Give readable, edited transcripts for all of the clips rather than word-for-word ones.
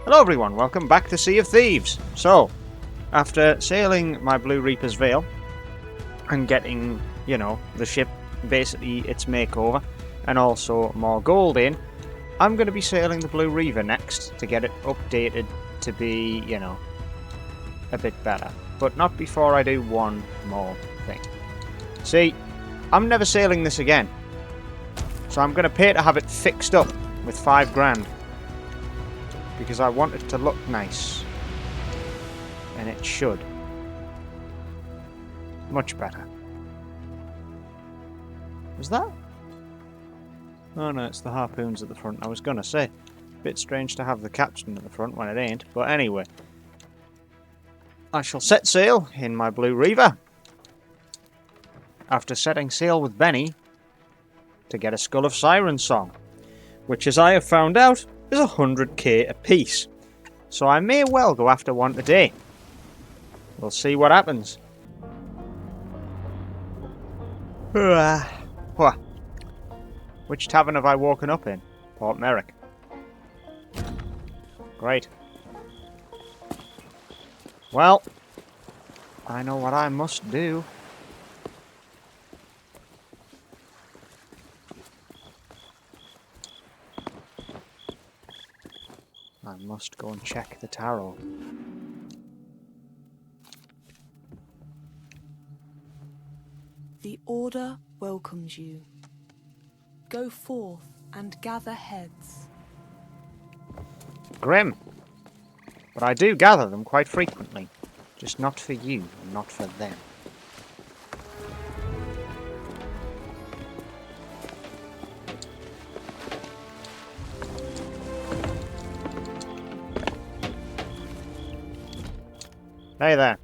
Hello everyone, welcome back to Sea of Thieves. So, after sailing my Blue Reaper's Veil and getting, you know, the ship basically its makeover and also more gold in, I'm going to be sailing the Blue Reaver next to get it updated to be, you know, a bit better. But not before I do one more thing. See, I'm never sailing this again. So I'm going to pay to have it fixed up with 5 grand. Because I want it to look nice. And it should. Much better. Was that? Oh no, it's the harpoons at the front. I was gonna say. Bit strange to have the captain at the front when it ain't. But anyway. I shall set sail in my Blue Reaver. After setting sail with Benny to get a Skull of Sirens song. Which, as I have found out, is 100k a piece. So I may well go after one today. We'll see what happens. Which tavern have I woken up in? Port Merrick. Great. Well, I know what I must do. I must go and check the tarot. The Order welcomes you. Go forth and gather heads. Grim. But I do gather them quite frequently. Just not for you, and not for them. Hey there.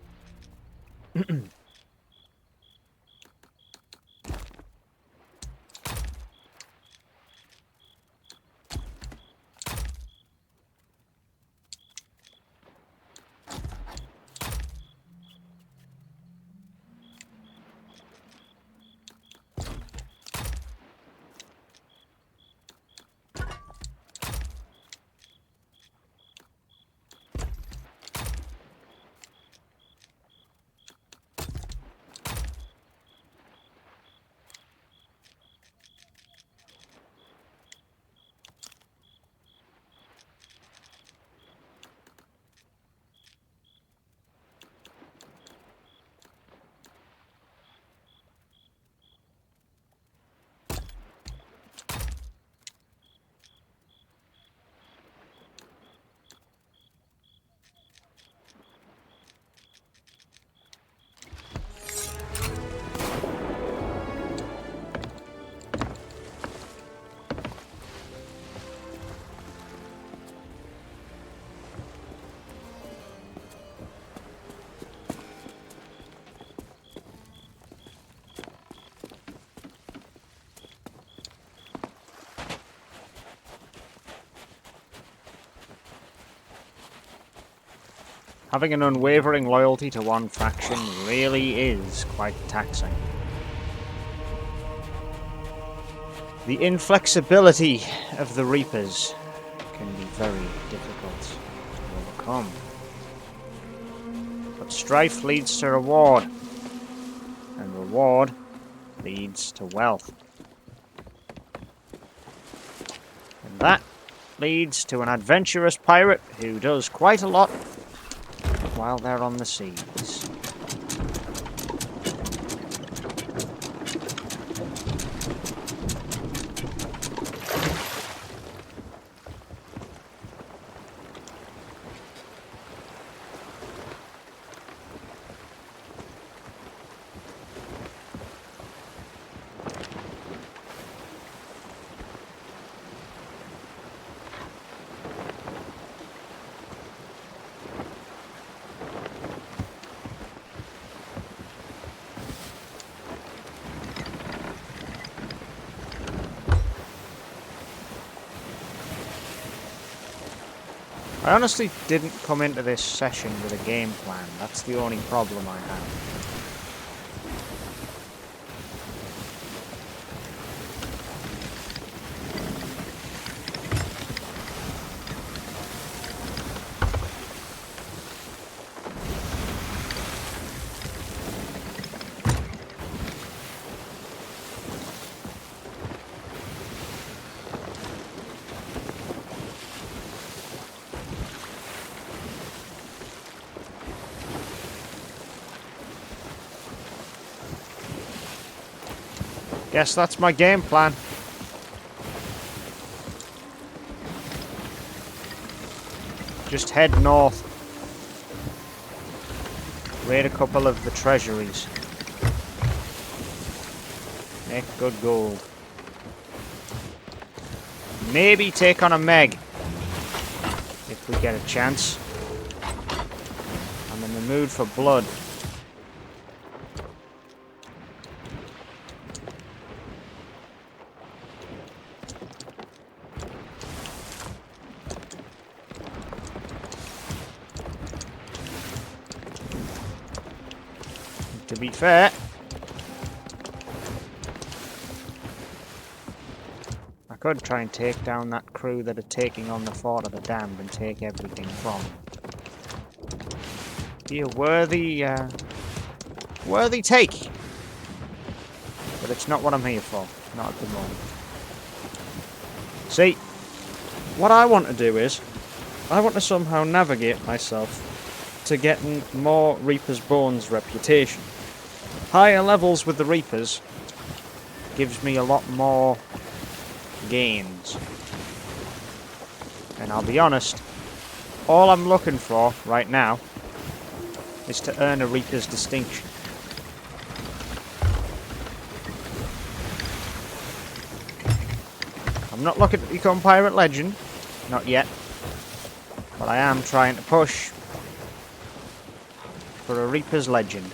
Having an unwavering loyalty to one faction really is quite taxing. The inflexibility of the Reapers can be very difficult to overcome. But strife leads to reward, and reward leads to wealth. And that leads to an adventurous pirate who does quite a lot while they're on the seas. I honestly didn't come into this session with a game plan. That's the only problem I have. Guess that's my game plan. Just head north. Raid a couple of the treasuries. Make good gold. Maybe take on a Meg. If we get a chance. I'm in the mood for blood. To be fair, I could try and take down that crew that are taking on the fort of the damned and take everything from them. Be a worthy take. But it's not what I'm here for. Not at the moment. See, what I want to do is, I want to somehow navigate myself to getting more Reaper's Bones reputation. Higher levels with the Reapers gives me a lot more gains. And I'll be honest, all I'm looking for right now is to earn a Reaper's distinction. I'm not looking to become Pirate Legend, not yet, but I am trying to push for a Reaper's Legend.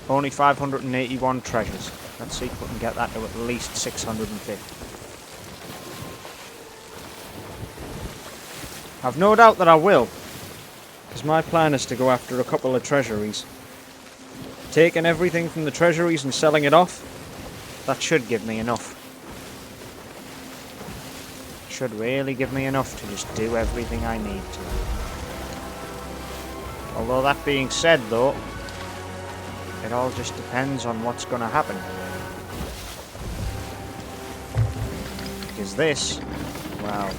Only 581 treasures. Let's see if we can get that to at least 650. I've no doubt that I will, because my plan is to go after a couple of treasuries. Taking everything from the treasuries and selling it off, that should give me enough. Should really give me enough to just do everything I need to. Although that being said though, it all just depends on what's going to happen. Because this, well,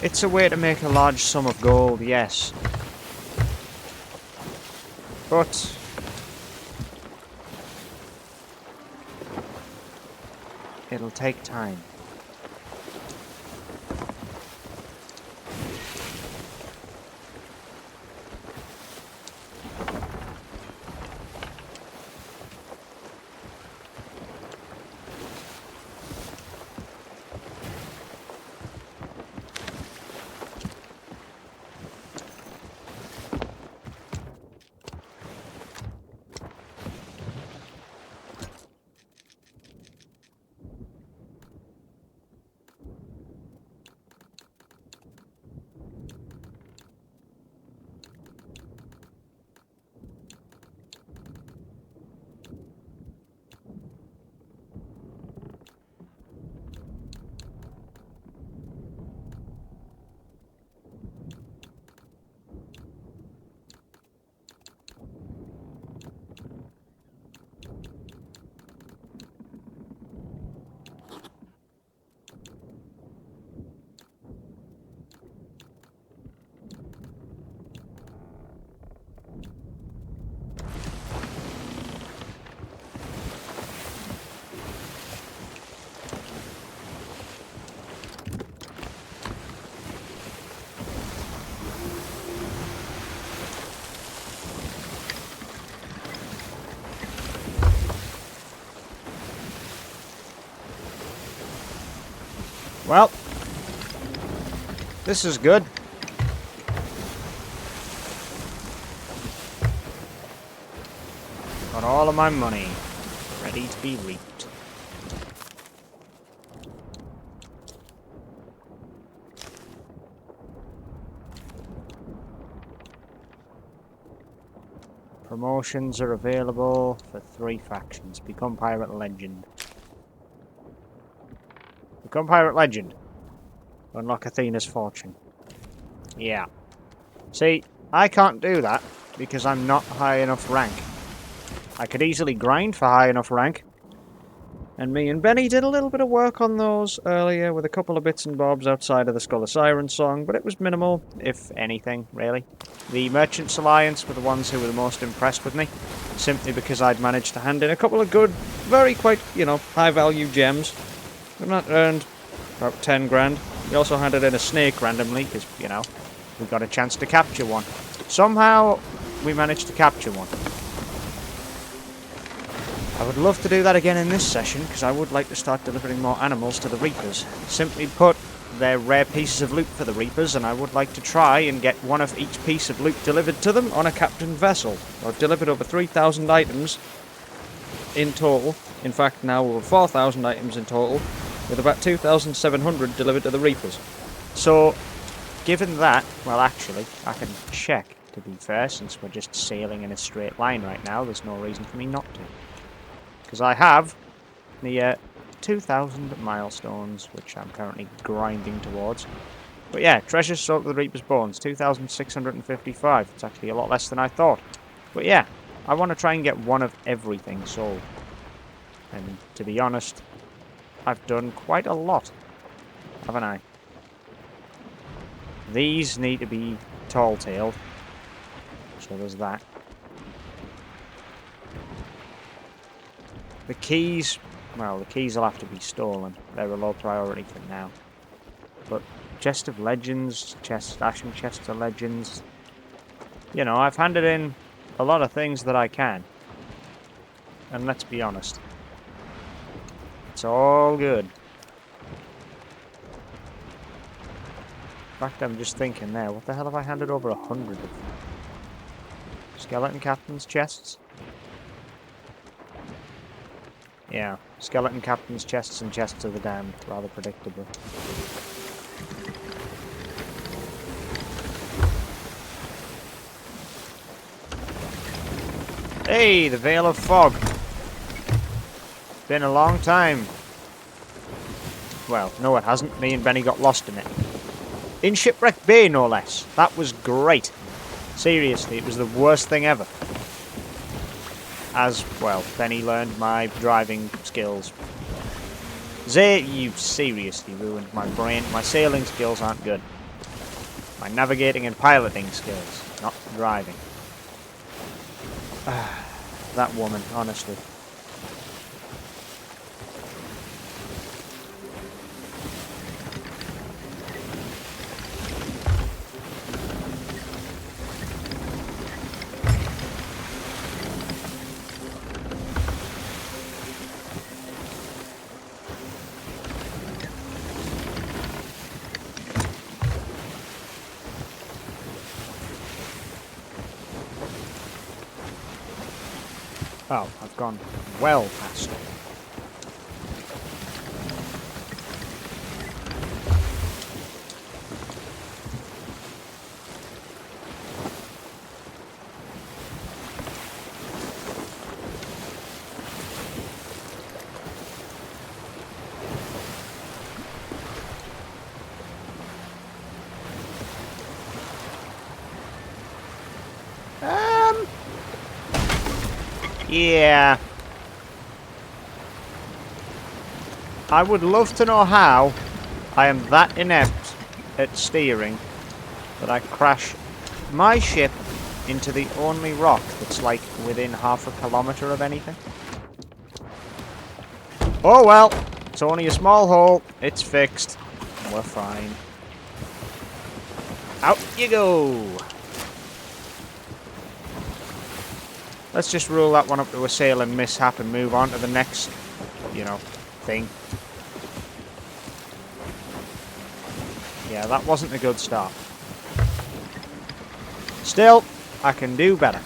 it's a way to make a large sum of gold, yes. But it'll take time. Well, this is good. Got all of my money ready to be reaped. Promotions are available for 3 factions. Become Pirate Legend. Become Pirate Legend. Unlock Athena's fortune. Yeah. See, I can't do that because I'm not high enough rank. I could easily grind for high enough rank. And me and Benny did a little bit of work on those earlier with a couple of bits and bobs outside of the Skull of Siren song, but it was minimal, if anything, really. The Merchants Alliance were the ones who were the most impressed with me, simply because I'd managed to hand in a couple of good, very quite, high-value gems. I've not earned about 10 grand. We also handed in a snake randomly, because, we got a chance to capture one. Somehow, we managed to capture one. I would love to do that again in this session, because I would like to start delivering more animals to the Reapers. Simply put, they're rare pieces of loot for the Reapers, and I would like to try and get one of each piece of loot delivered to them on a captained vessel. I've delivered over 3,000 items in total. In fact, now over 4,000 items in total, with about 2,700 delivered to the Reapers. So, given that, well actually, I can check, to be fair, since we're just sailing in a straight line right now, there's no reason for me not to. Because I have the 2,000 milestones, which I'm currently grinding towards. But yeah, treasures sold to the Reaper's Bones, 2,655. It's actually a lot less than I thought. But yeah, I want to try and get one of everything sold. And to be honest, I've done quite a lot, haven't I? These need to be tall-tailed. So there's that. The keys, well, the keys will have to be stolen. They're a low priority for now. But Chest of Legends, stashing Chest of Legends. I've handed in a lot of things that I can. And let's be honest. It's all good. In fact, I'm just thinking there, what the hell have I handed over 100 of? Skeleton Captain's chests? Yeah, Skeleton Captain's chests and Chests of the Damned, rather predictable. Hey, the Veil of Fog. Been a long time. Well, no it hasn't. Me and Benny got lost in it. In Shipwreck Bay, no less. That was great. Seriously, it was the worst thing ever. As, well, Benny learned my driving skills. Zay, you've seriously ruined my brain. My sailing skills aren't good. My navigating and piloting skills, not driving. That woman, honestly. Oh, I've gone well past it. Yeah. I would love to know how I am that inept at steering that I crash my ship into the only rock that's like within half a kilometre of anything. Oh well, it's only a small hole, it's fixed, we're fine. Out you go! Let's just rule that one up to a sailing mishap and move on to the next, thing. Yeah, that wasn't a good start. Still, I can do better.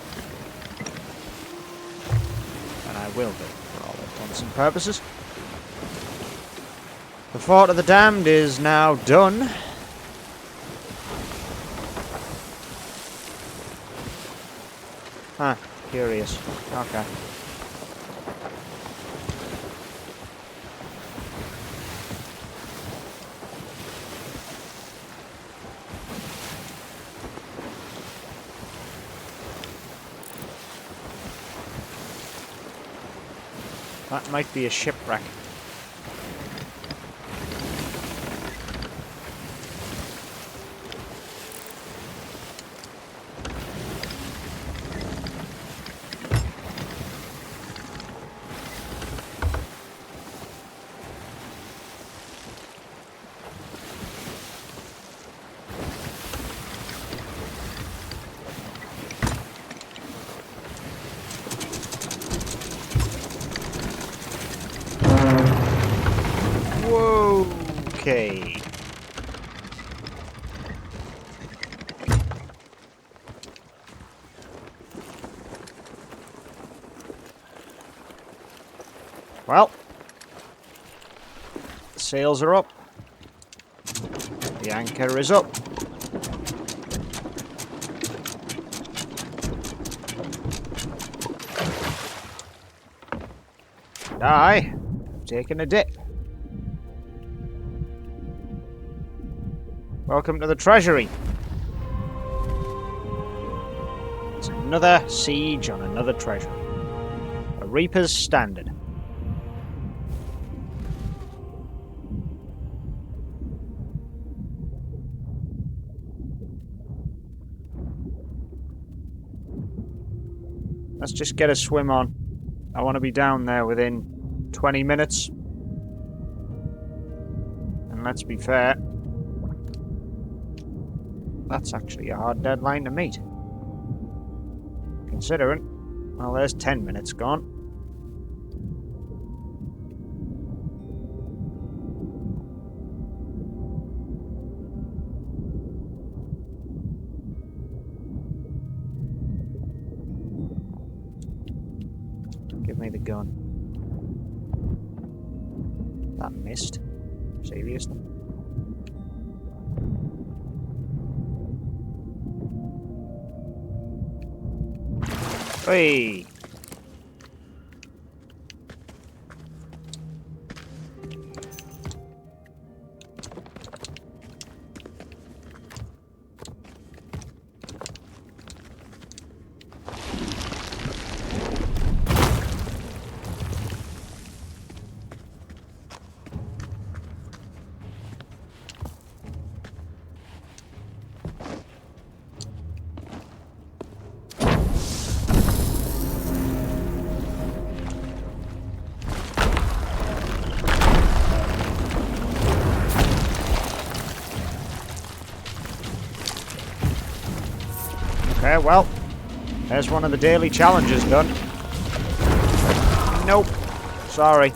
And I will do, for all intents and purposes. The Fort of the Damned is now done. Huh. Curious. Okay. That might be a shipwreck. Okay. Well, the sails are up. The anchor is up. And I have taken a dip. Welcome to the treasury. It's another siege on another treasury. A Reaper's standard. Let's just get a swim on. I want to be down there within 20 minutes. And let's be fair, that's actually a hard deadline to meet. Considering, well, there's 10 minutes gone. Give me the gun. That missed. Seriously? Hey! Okay, well, there's one of the daily challenges done. Nope. Sorry.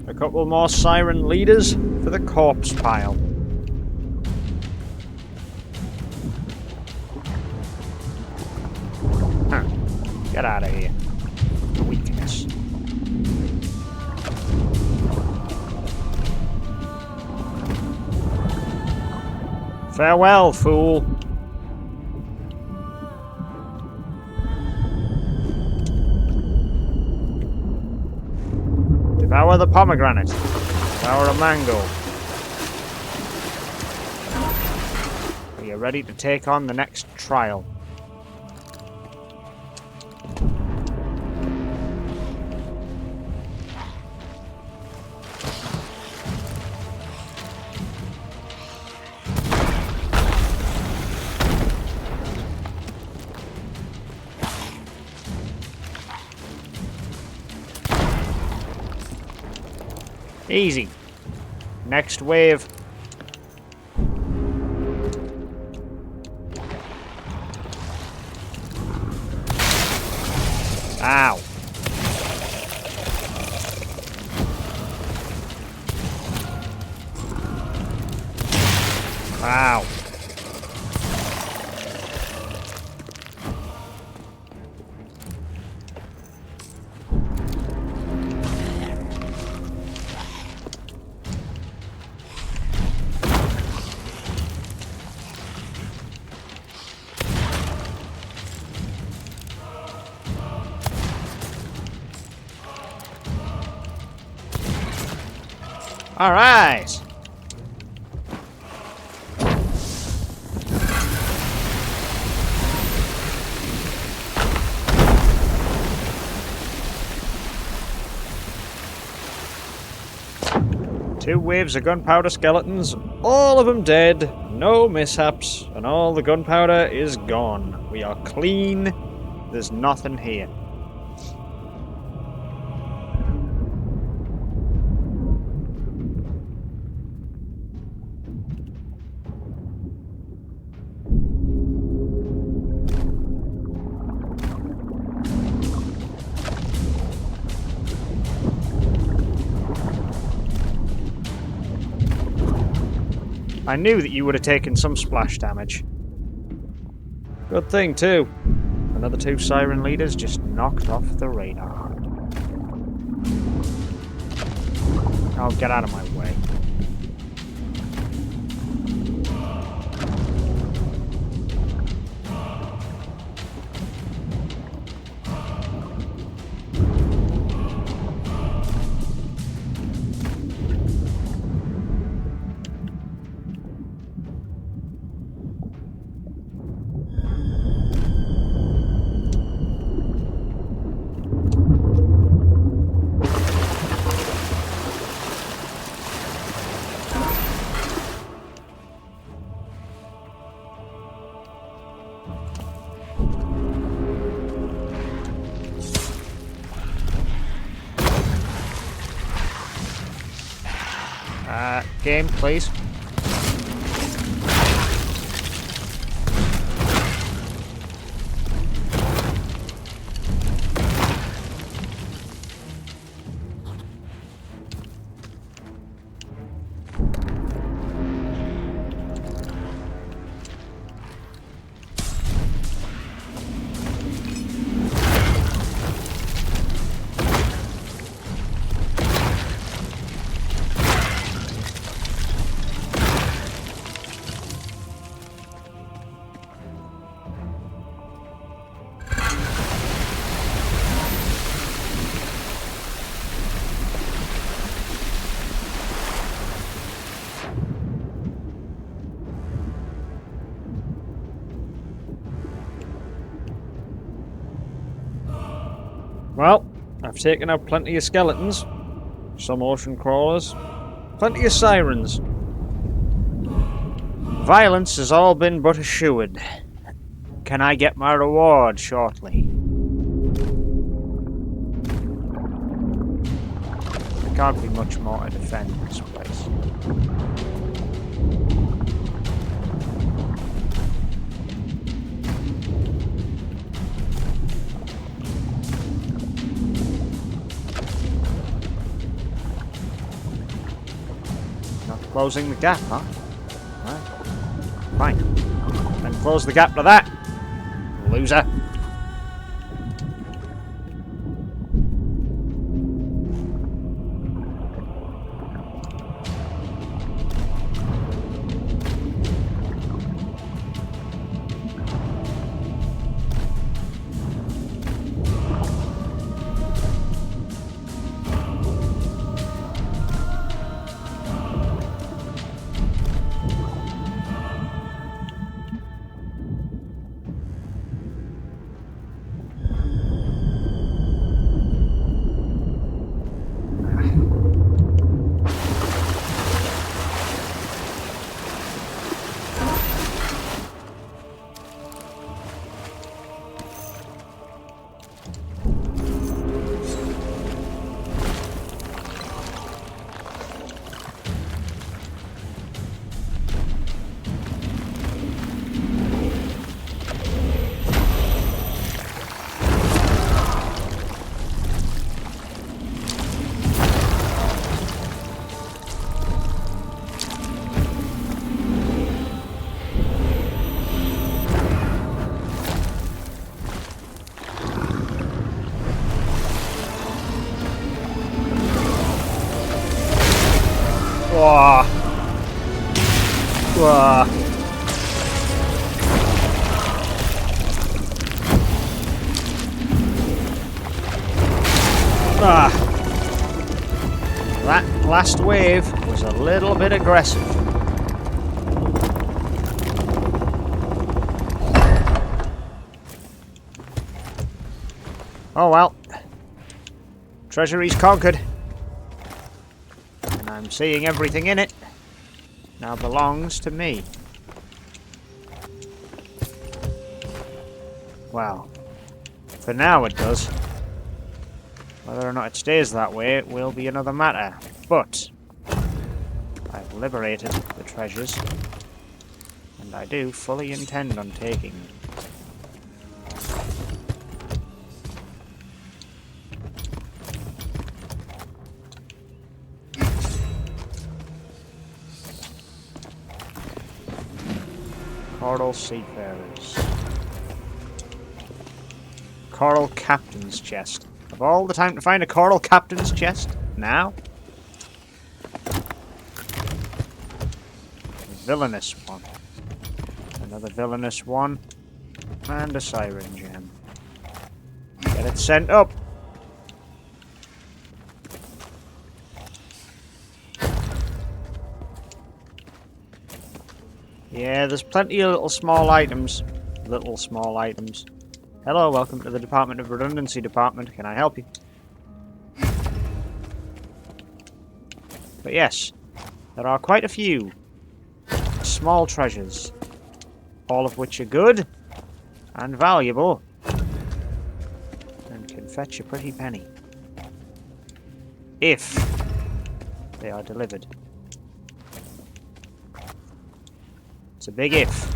A couple more siren leaders for the corpse pile. Huh. Get out of here. Weakness. Farewell, fool. Devour the pomegranate. Devour a mango. Are you ready to take on the next trial? Easy. Next wave. Ow. Ow. All right. Two waves of gunpowder skeletons, all of them dead, no mishaps, and all the gunpowder is gone. We are clean. There's nothing here. I knew that you would have taken some splash damage. Good thing, too. Another two siren leaders just knocked off the radar. Oh, get out of my way. Game, please. Well, I've taken out plenty of skeletons, some ocean crawlers, plenty of sirens. Violence has all been but assured. Can I get my reward shortly? There can't be much more to defend this place. Closing the gap, huh? Right. Fine. Then close the gap to that, loser. Oh! Whoa. Ah. That last wave was a little bit aggressive. Oh well. Treasury's conquered. And I'm seeing everything in it now belongs to me. Well, for now it does. Whether or not it stays that way will be another matter. But I've liberated the treasures, and I do fully intend on taking them. Coral Seafarers. Coral Captain's Chest. Of all the time to find a Coral Captain's Chest? Now? A villainous one. Another villainous one. And a Siren Gem. Get it sent up! Yeah, there's plenty of little small items. Little small items. Hello, welcome to the Department of Redundancy Department. Can I help you? But yes, there are quite a few small treasures. All of which are good and valuable. And can fetch a pretty penny. If they are delivered. It's a big if.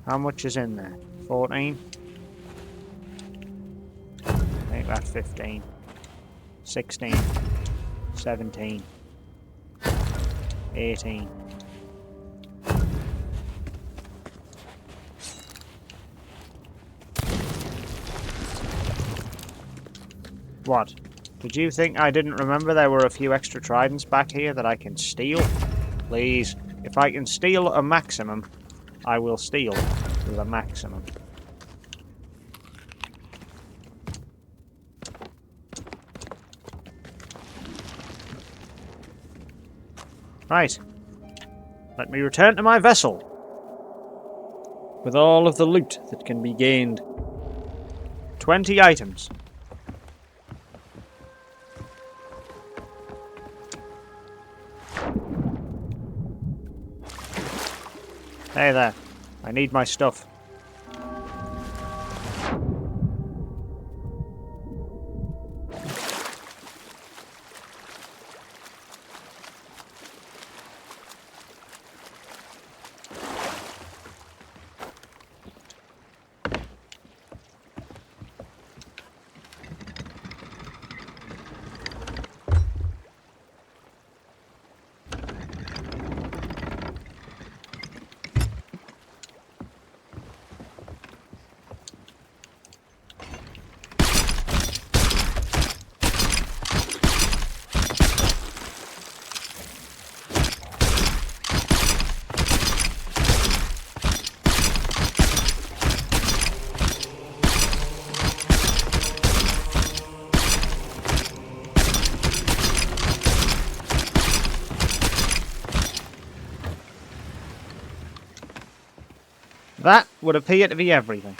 How much is in there? 14? Make that 15. 16. 17. 18. What? Did you think I didn't remember there were a few extra tridents back here that I can steal? Please, if I can steal a maximum, I will steal the maximum. Right. Let me return to my vessel. With all of the loot that can be gained. 20 items. Hey there. I need my stuff. That would appear to be everything.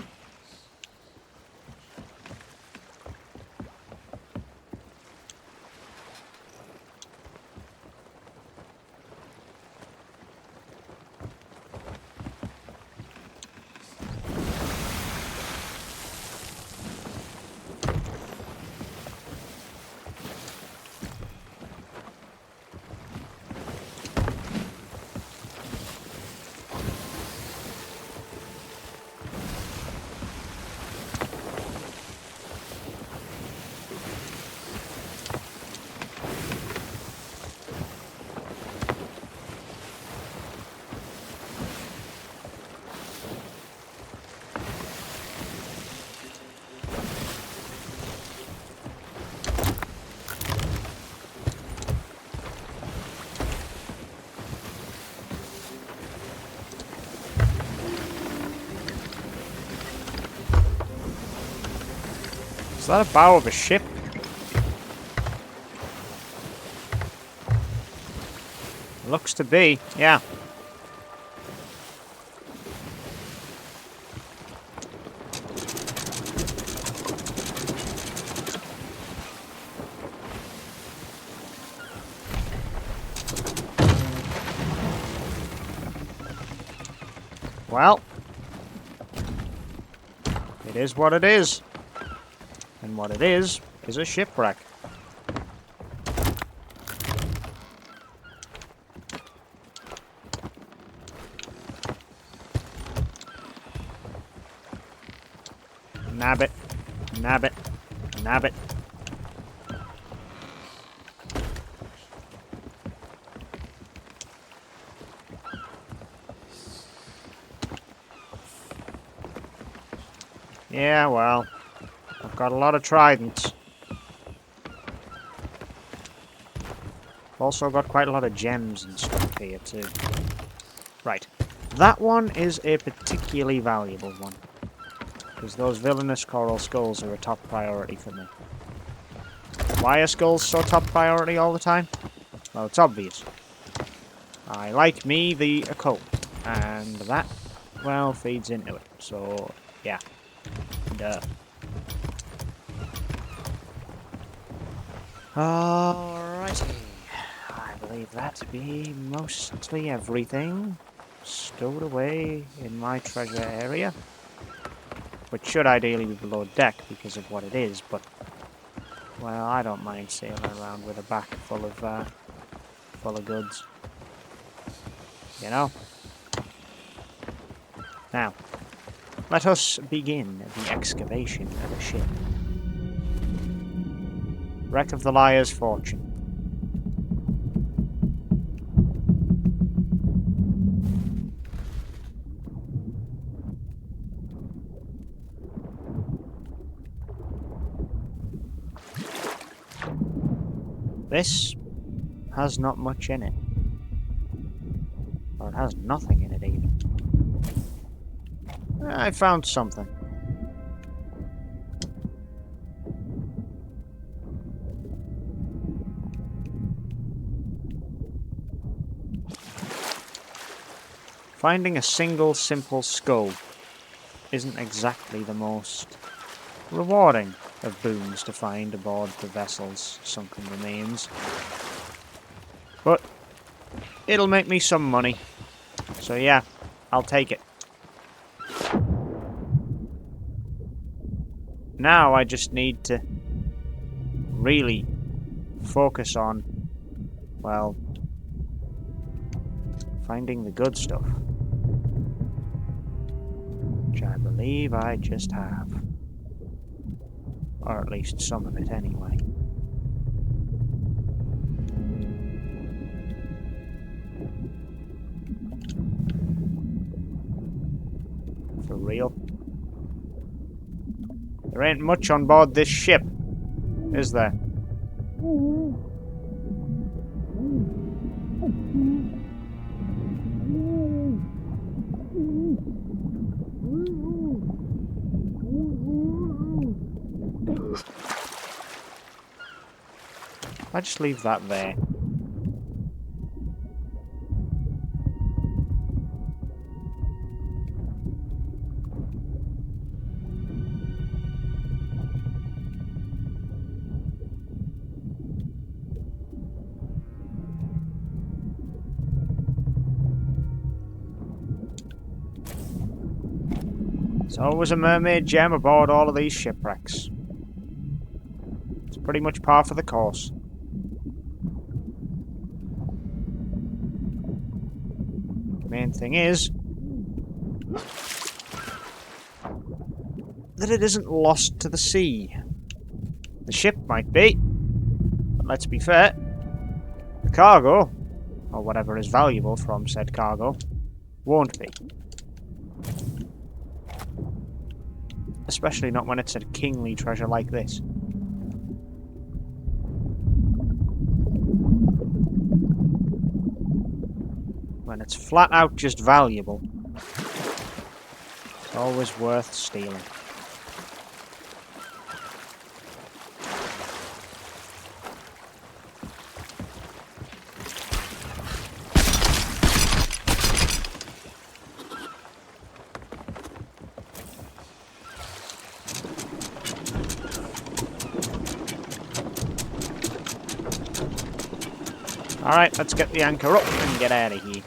that a bow of a ship? Looks to be, yeah. Well, it is what it is. And what it is a shipwreck. Nab it. Nab it. Nab it. Yeah, well, I've got a lot of tridents. Also got quite a lot of gems and stuff here too. Right. That one is a particularly valuable one. Because those villainous coral skulls are a top priority for me. Why are skulls so top priority all the time? Well, it's obvious. I like me the occult. And that, well, feeds into it. So, yeah. Duh. Alrighty. I believe that to be mostly everything stowed away in my treasure area. Which should ideally be below deck because of what it is, but well, I don't mind sailing around with a back full of goods. You know? Now, let us begin the excavation of a ship. Wreck of the Liar's Fortune. This has not much in it. Or it has nothing in it even. I found something. Finding a single simple skull isn't exactly the most rewarding of boons to find aboard the vessel's sunken remains. But it'll make me some money. So yeah, I'll take it. Now I just need to really focus on, well, finding the good stuff. Which I believe I just have. Or at least some of it anyway. For real? There ain't much on board this ship, is there? I just leave that there. There's always a mermaid gem aboard all of these shipwrecks. It's pretty much par for the course. Main thing is that it isn't lost to the sea. The ship might be, but let's be fair, the cargo, or whatever is valuable from said cargo, won't be. Especially not when it's a kingly treasure like this. When it's flat out just valuable, it's always worth stealing. Alright, let's get the anchor up and get out of here.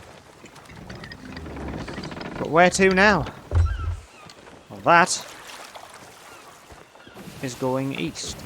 But where to now? Well, that is going east.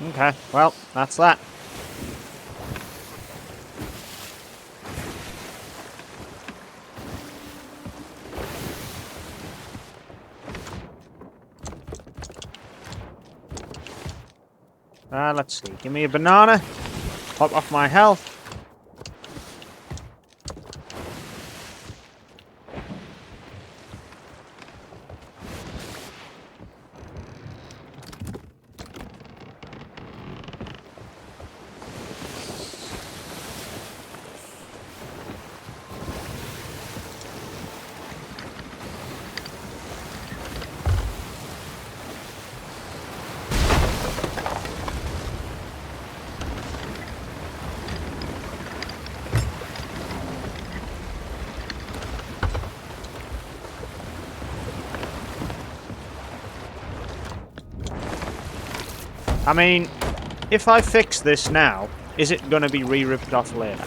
Okay, well, that's that. Let's see. Give me a banana. Pop off my health. I mean, if I fix this now, is it going to be re-ripped off later?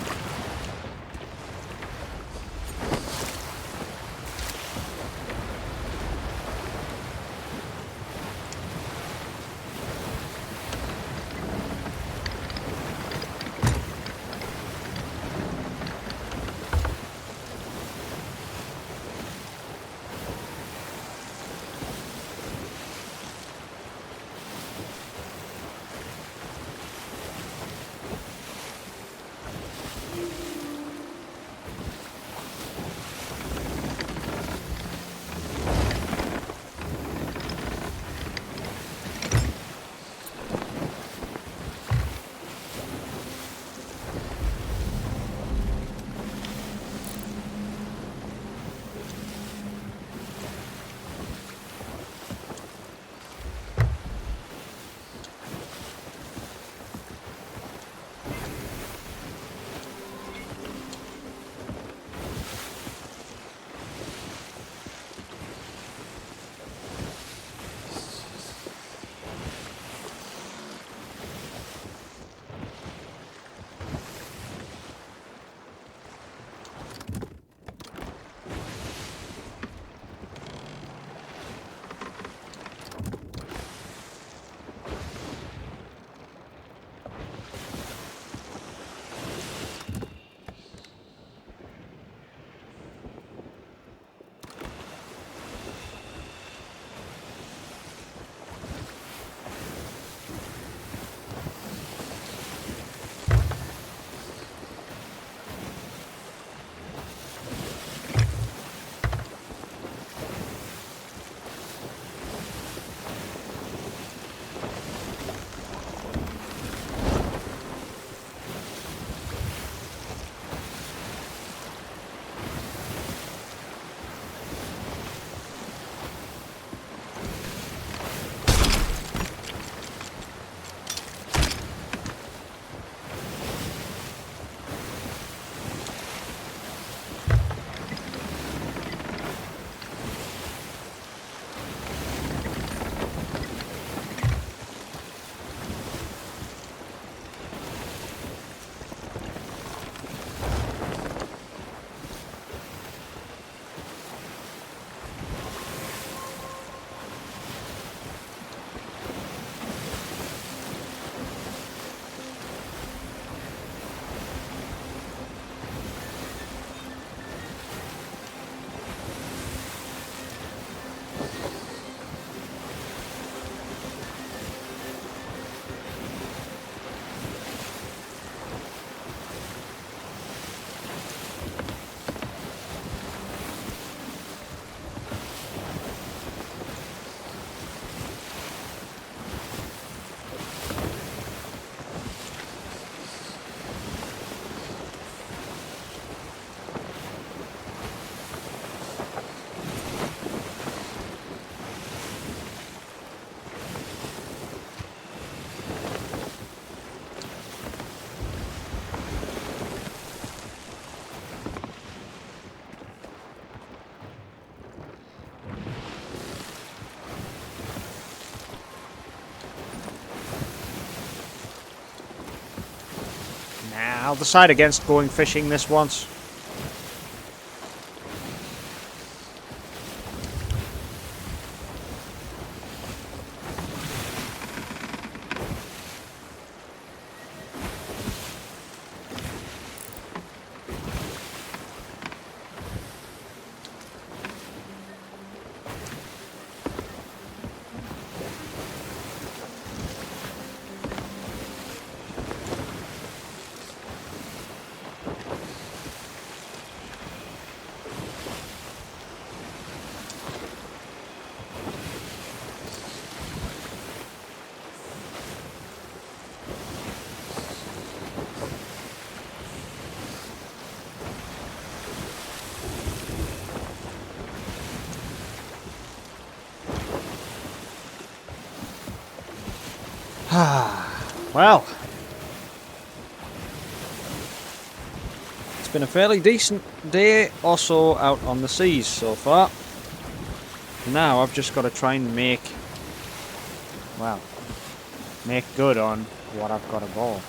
I'll decide against going fishing this once. Well, it's been a fairly decent day or so out on the seas so far. Now I've just got to try and make good on what I've got aboard.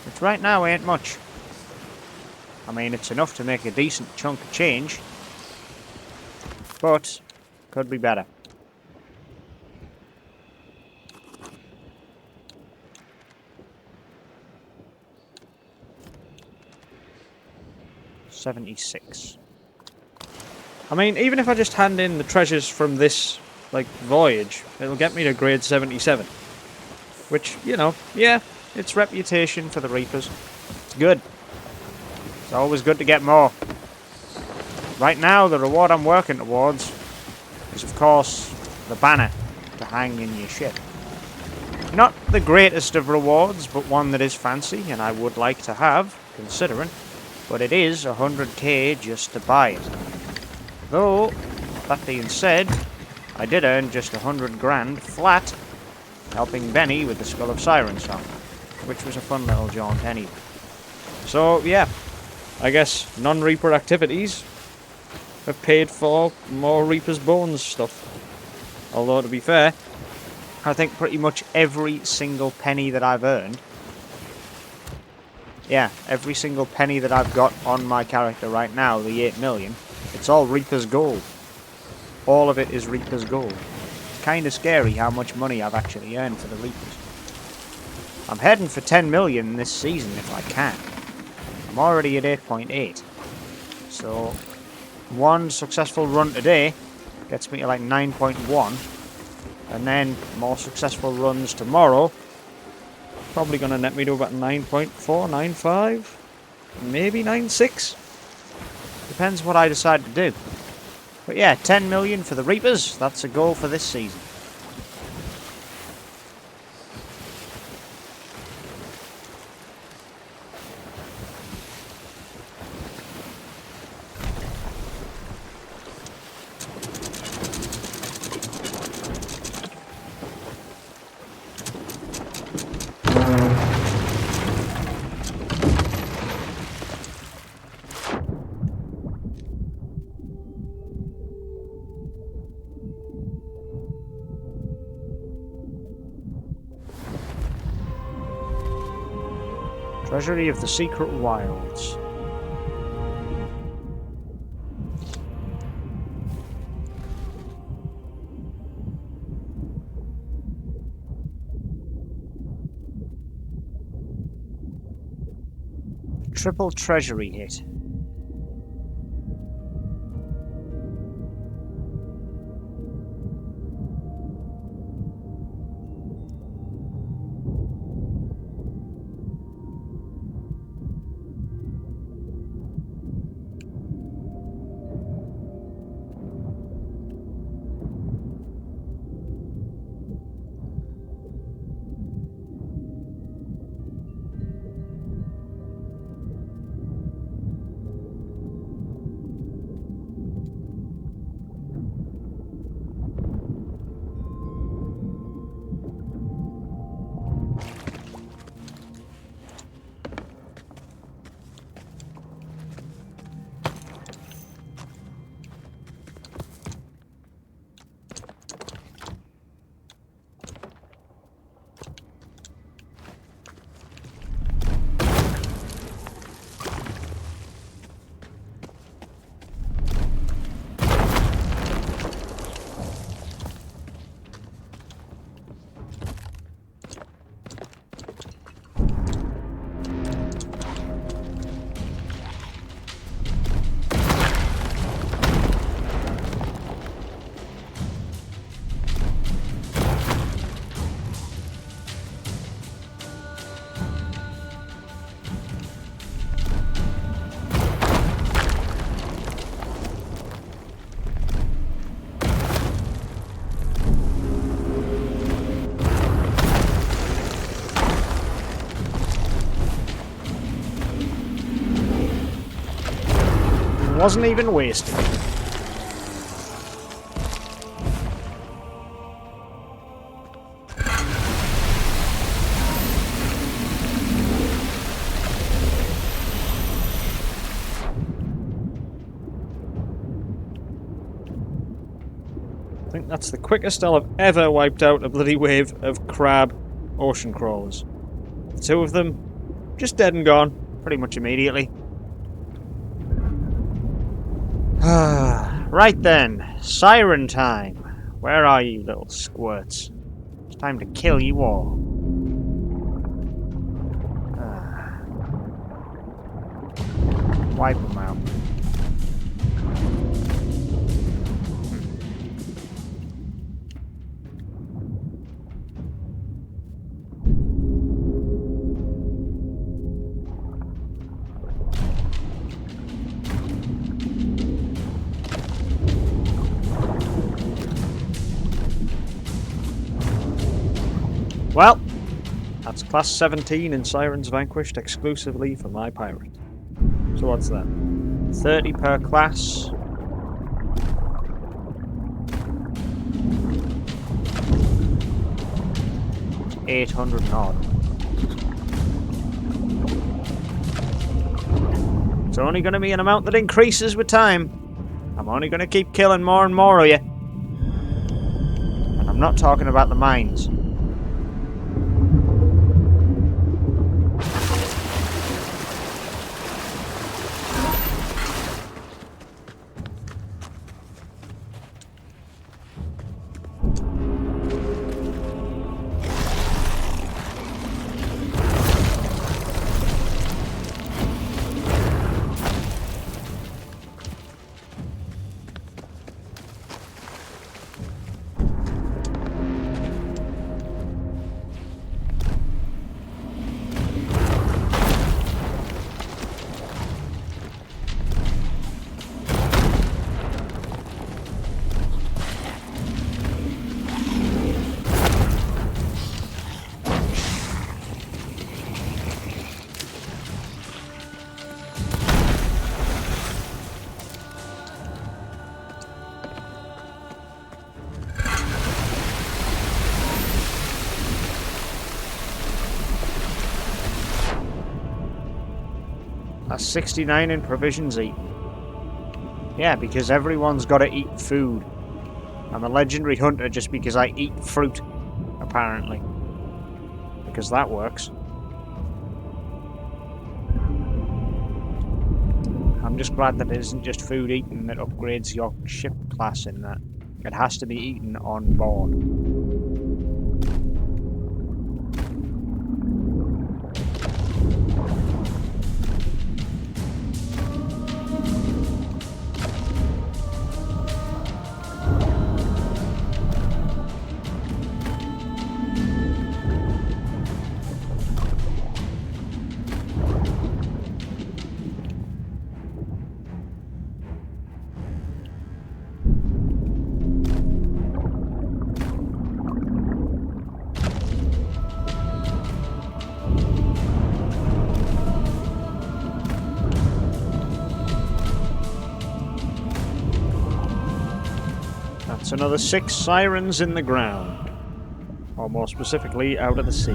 Which right now ain't much. I mean, it's enough to make a decent chunk of change, but could be better. $76. I mean, even if I just hand in the treasures from this, voyage, it'll get me to grade 77. Which, you know, yeah, it's reputation for the Reapers. It's good. It's always good to get more. Right now, the reward I'm working towards is, of course, the banner to hang in your ship. Not the greatest of rewards, but one that is fancy, and I would like to have, considering. But it is 100k just to buy it. Though, that being said, I did earn just 100 grand flat, helping Benny with the Skull of Siren song, which was a fun little jaunt anyway. So, yeah, I guess non-Reaper activities have paid for more Reaper's Bones stuff. Although, to be fair, I think pretty much every single penny that I've earned, yeah, every single penny that I've got on my character right now, the 8 million, it's all Reaper's gold. All of it is Reaper's gold. It's kind of scary how much money I've actually earned for the Reapers. I'm heading for 10 million this season if I can. I'm already at 8.8. So, one successful run today gets me to like 9.1. And then more successful runs tomorrow. Probably going to net me to about 9.4, 9.5, maybe 9.6. Depends what I decide to do. But yeah, 10 million for the Reapers. That's a goal for this season. Treasury of the Secret Wilds. Triple treasury hit. wasn't even wasted. I think that's the quickest I'll have ever wiped out a bloody wave of crab ocean crawlers. The two of them, just dead and gone, pretty much immediately. Right then, siren time. Where are you, little squirts? It's time to kill you all. Wipe them out. Well, that's class 17 in Sirens Vanquished exclusively for my pirate. So what's that? 30 per class. $800 and odd. It's only going to be an amount that increases with time. I'm only going to keep killing more and more of you. And I'm not talking about the mines. That's 69 in provisions eaten. Yeah, because everyone's got to eat food. I'm a legendary hunter just because I eat fruit, apparently. Because that works. I'm just glad that it isn't just food eaten that upgrades your ship class in that. It has to be eaten on board. That's another 6 sirens in the ground. Or more specifically, out of the sea.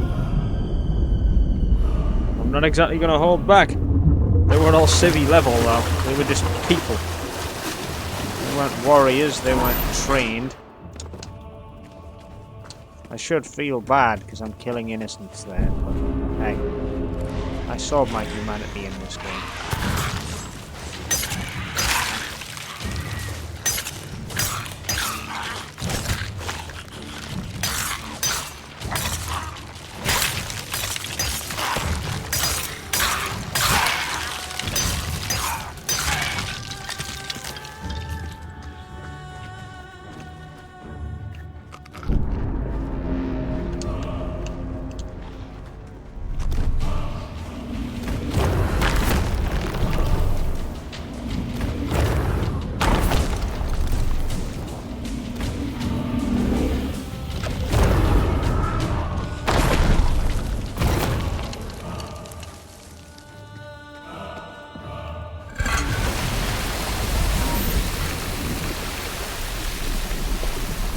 I'm not exactly going to hold back. They weren't all civvy level though. They were just people. They weren't warriors, they weren't trained. I should feel bad because I'm killing innocents there, but hey. I saw my humanity in this game.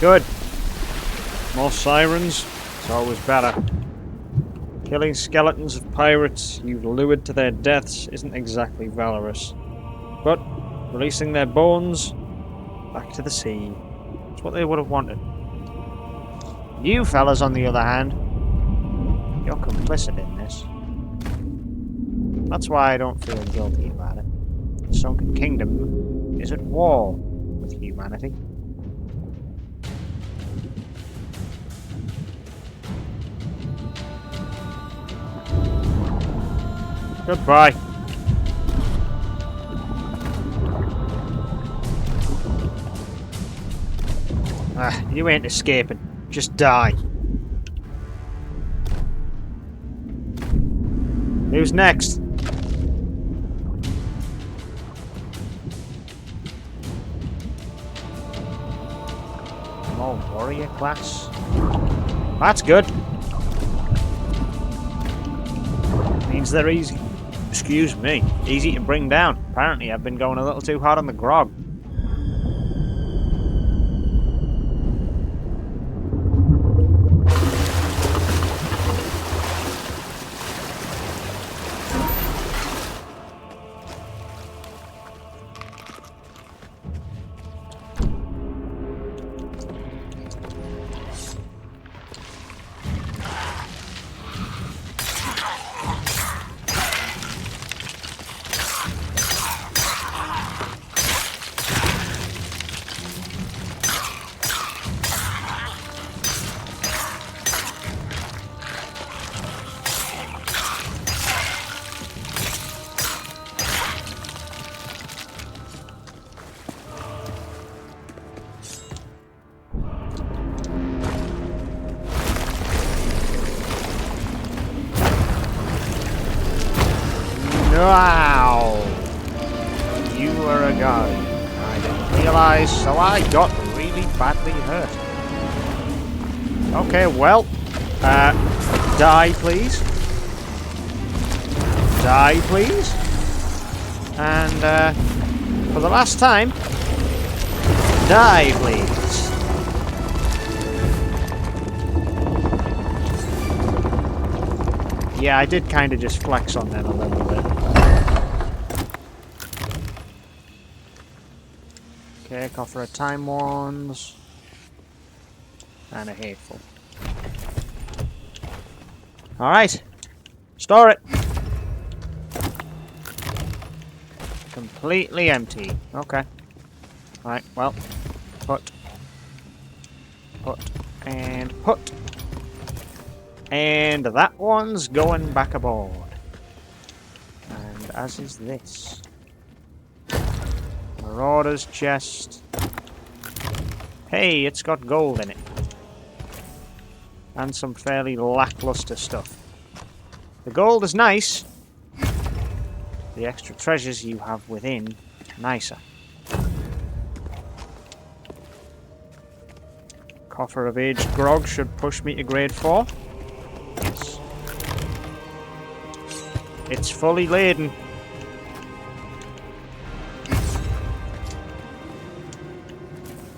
Good. More sirens. It's always better. Killing skeletons of pirates you've lured to their deaths isn't exactly valorous. But releasing their bones back to the sea. That's what they would have wanted. You fellas, on the other hand, you're complicit in this. That's why I don't feel guilty about it. The Sunken Kingdom is at war with humanity. Goodbye. You ain't escaping. Just die. Who's next? More warrior class. That's good. Means they're easy. Excuse me. Easy to bring down. Apparently I've been going a little too hard on the grog. Wow! You were a god. I didn't realise, so I got really badly hurt. Okay, well, die please. Die please. And, for the last time, die please. Yeah, I did kind of just flex on them a little bit. Okay, coffer of time wands. And a hateful. Alright. Store it. Completely empty. Okay. Alright, well. Put. And put. And that one's going back aboard. And as is this. Marauder's chest. Hey, it's got gold in it. And some fairly lackluster stuff. The gold is nice. The extra treasures you have within, nicer. Coffer of aged grog should push me to grade 4. Yes. It's fully laden.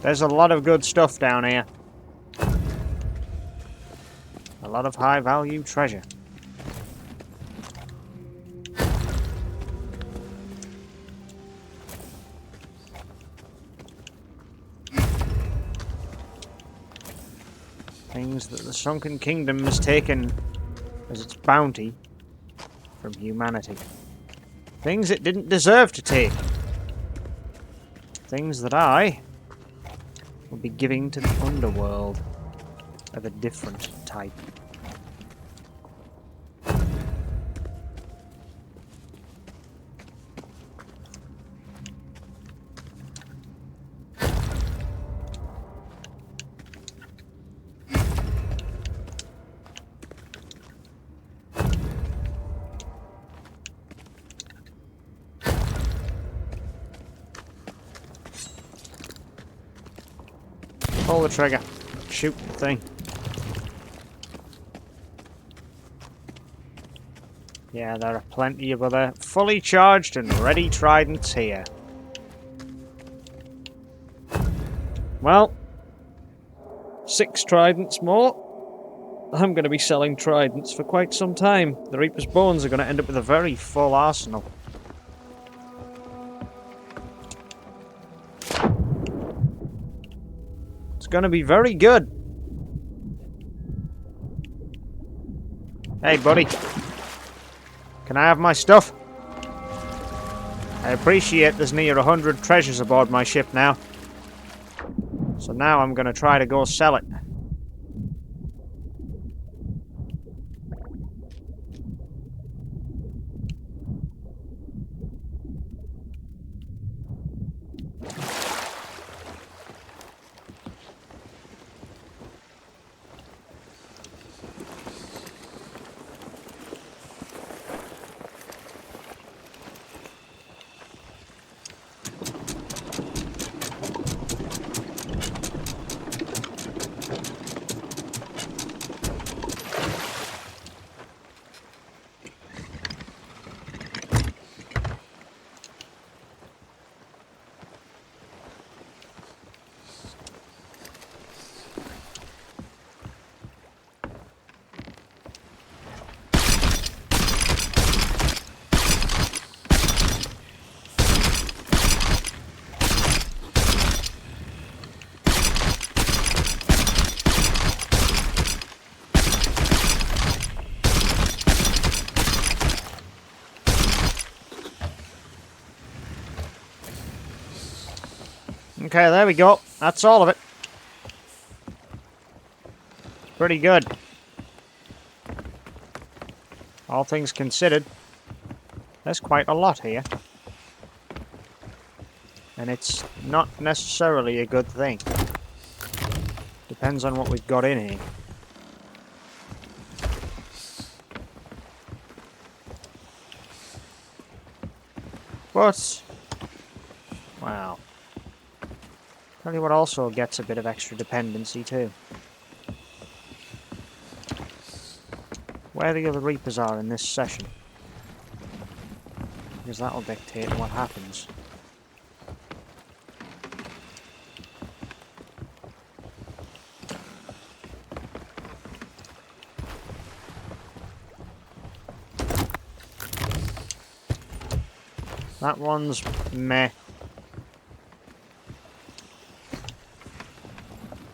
There's a lot of good stuff down here. A lot of high value treasure. Things that the Sunken Kingdom has taken as its bounty from humanity. Things it didn't deserve to take. Things that I will be giving to the underworld of a different type. Pull the trigger. Shoot the thing. Yeah, there are plenty of other fully charged and ready tridents here. Well, 6 tridents more. I'm going to be selling tridents for quite some time. The Reaper's Bones are going to end up with a very full arsenal. It's going to be very good. Hey, buddy. Can I have my stuff? I appreciate there's near 100 treasures aboard my ship now. So now I'm going to try to go sell it. Okay, there we go. That's all of it. Pretty good. All things considered, there's quite a lot here. And it's not necessarily a good thing. Depends on what we've got in here. But, wow. Tell you what also gets a bit of extra dependency too. Where the other Reapers are in this session. Because that'll dictate what happens. That one's meh.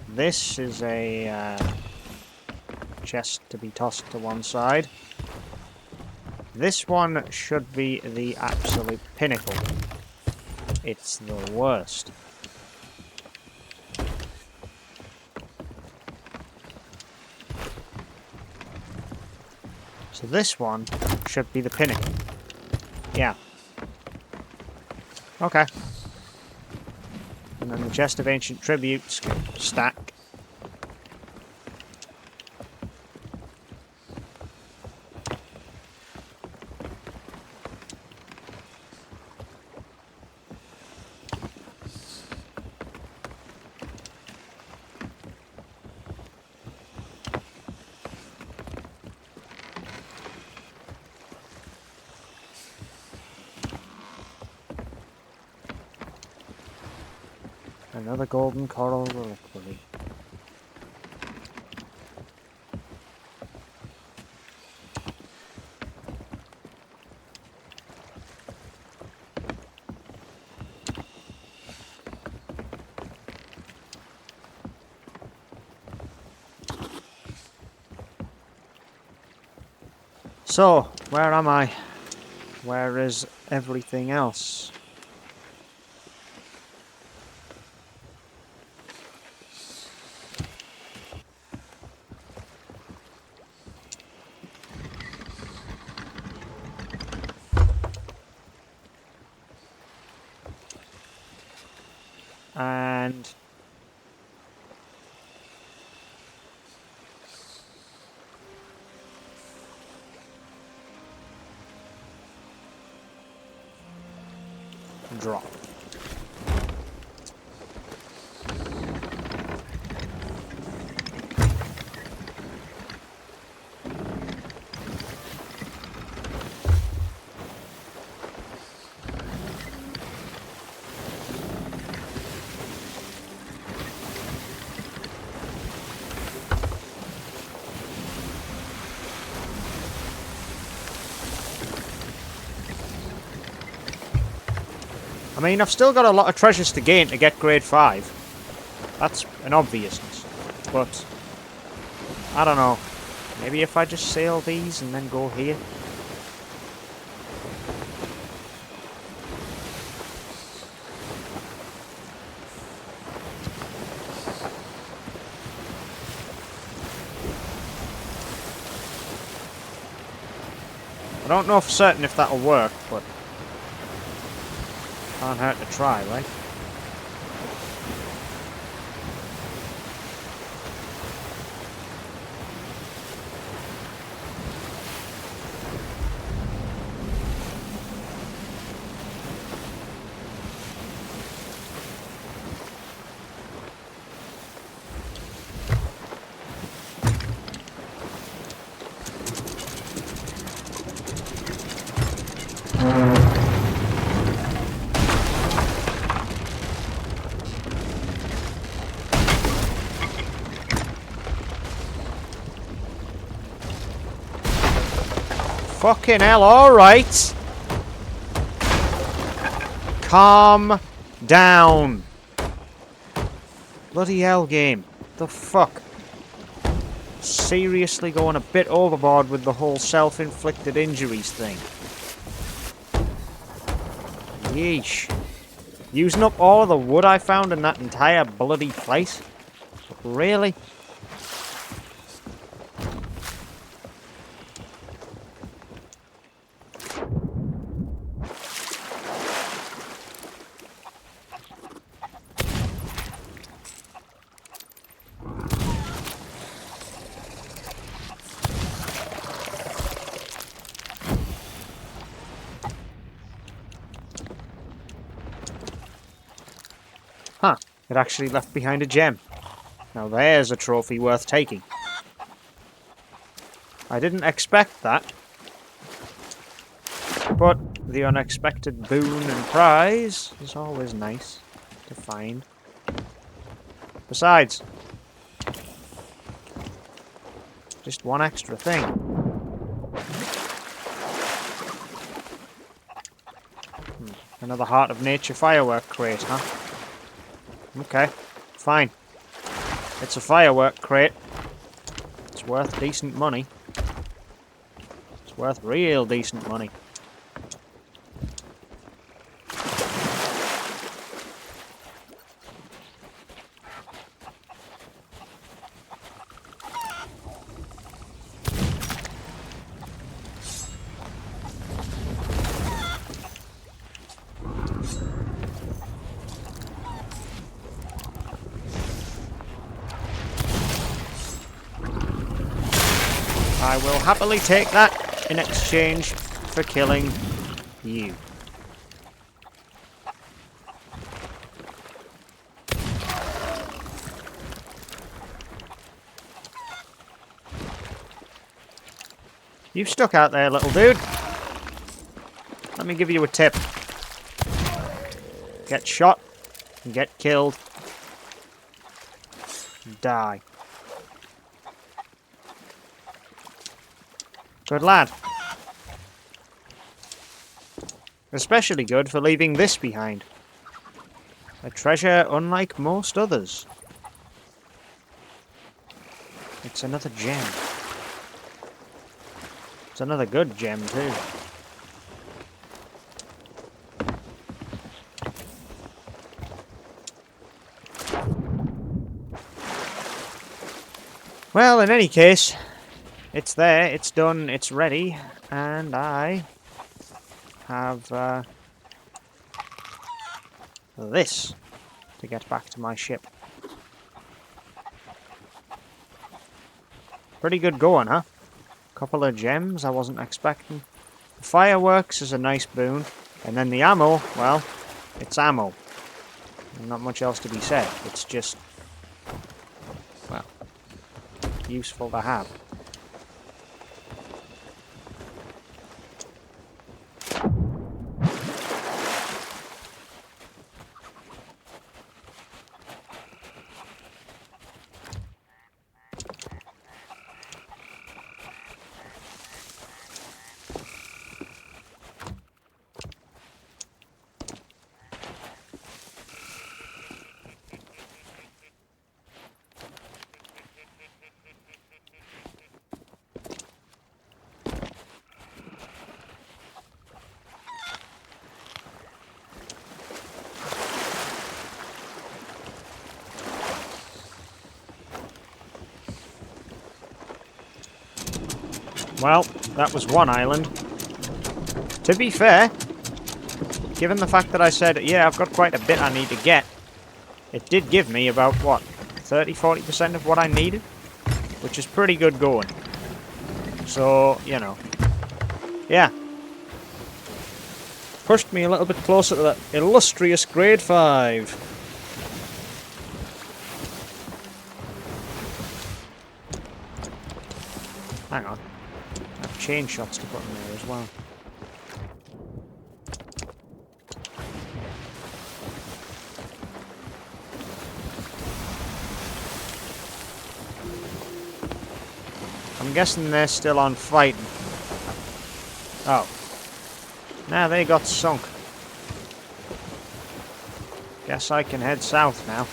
This is a chest to be tossed to one side. This one should be the absolute pinnacle. It's the worst. So this one should be the pinnacle. Yeah. Okay. And then the chest of ancient tributes can stack. Another golden coral reliquary. So, where am I? Where is everything else? And drop. I mean, I've still got a lot of treasures to gain to get grade 5. That's an obviousness. But, I don't know. Maybe if I just sail these and then go here? I don't know for certain if that'll work, but can't hurt to try, right? Fucking hell, alright! Calm down. Bloody hell, game. The fuck? Seriously going a bit overboard with the whole self-inflicted injuries thing. Yeesh. Using up all of the wood I found in that entire bloody place? Really? Huh. It actually left behind a gem. Now there's a trophy worth taking. I didn't expect that. But the unexpected boon and prize is always nice to find. Besides, just one extra thing. Another Heart of Nature firework crate, huh? Okay, fine. It's a firework crate. It's worth decent money. It's worth real decent money. I will happily take that in exchange for killing you. You stuck out there, little dude. Let me give you a tip. Get shot, get killed, die. Good lad. Especially good for leaving this behind. A treasure unlike most others. It's another gem. It's another good gem too. Well, in any case, it's there, it's done, it's ready, and I have this to get back to my ship. Pretty good going, huh? Couple of gems I wasn't expecting. The fireworks is a nice boon, and then the ammo, well, it's ammo. Not much else to be said. It's just, well, useful to have. Well, that was one island. To be fair, given the fact that I said, yeah, I've got quite a bit I need to get, it did give me about, what, 30-40% of what I needed? Which is pretty good going. So, you know. Yeah. Pushed me a little bit closer to that illustrious grade 5. Hang on. I have chain shots to put in there as well. I'm guessing they're still on fighting. Oh. Now they got sunk. Guess I can head south now.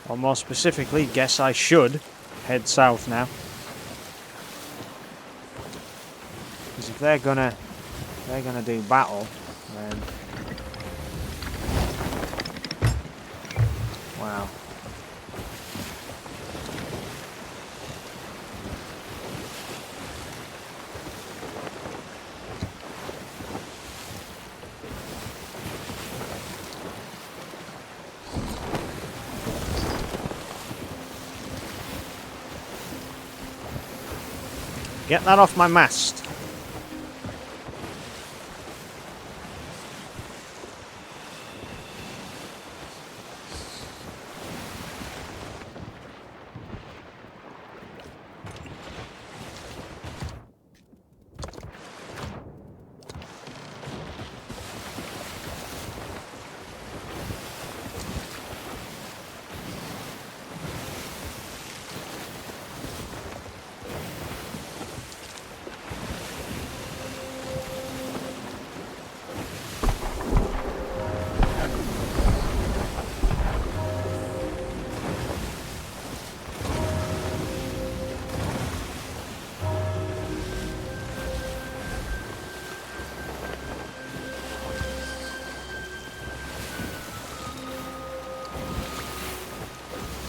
Or more specifically, guess I should head south now. Because if they're gonna do battle, then wow. Get that off my mast.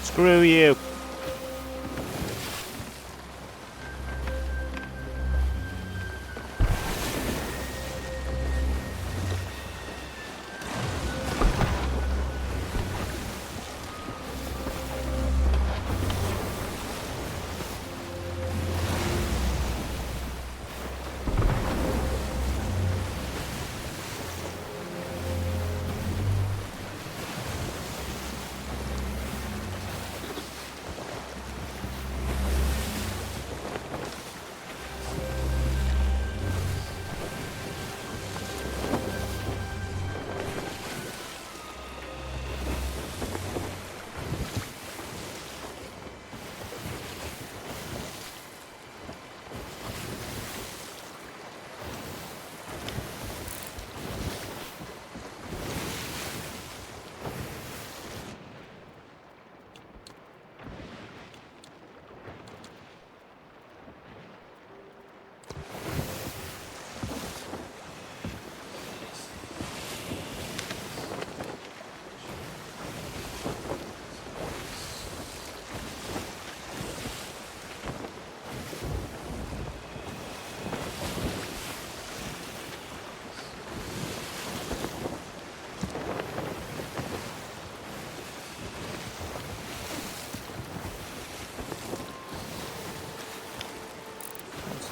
Screw you.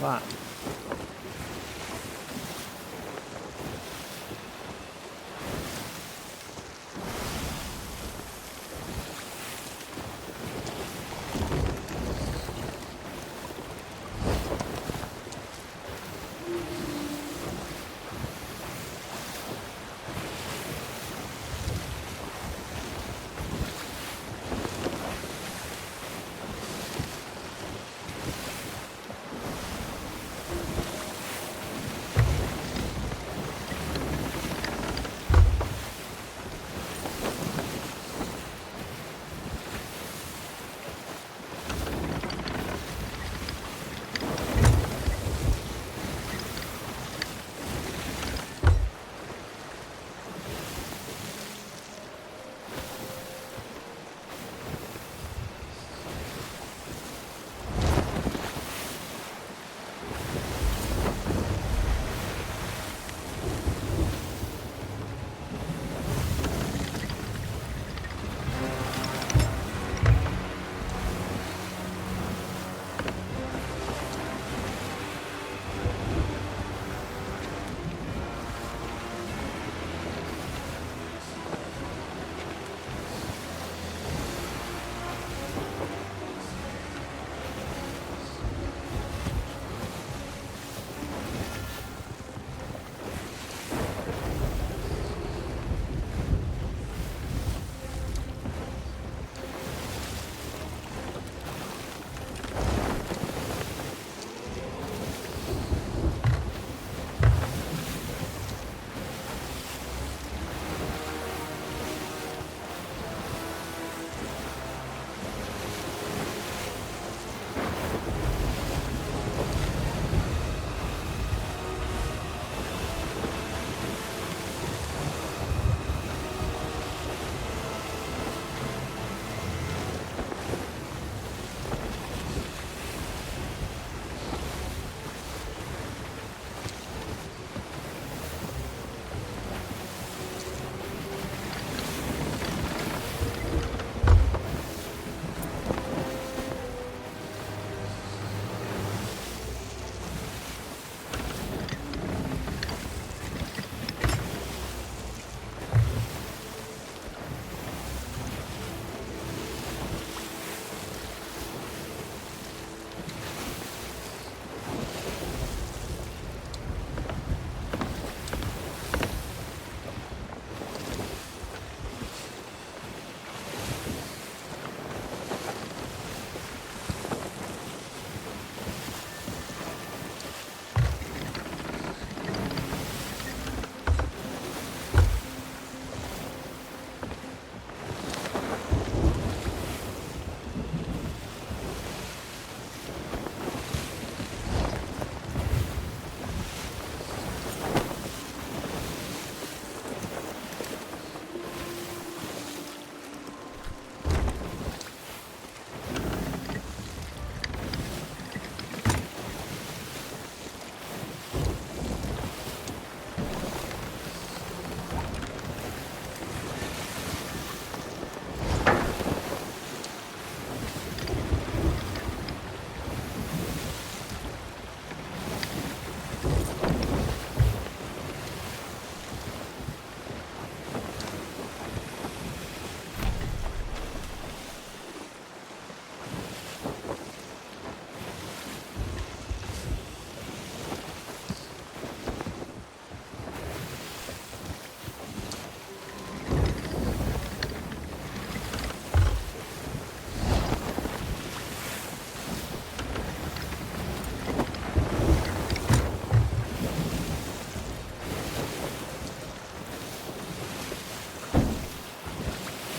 That.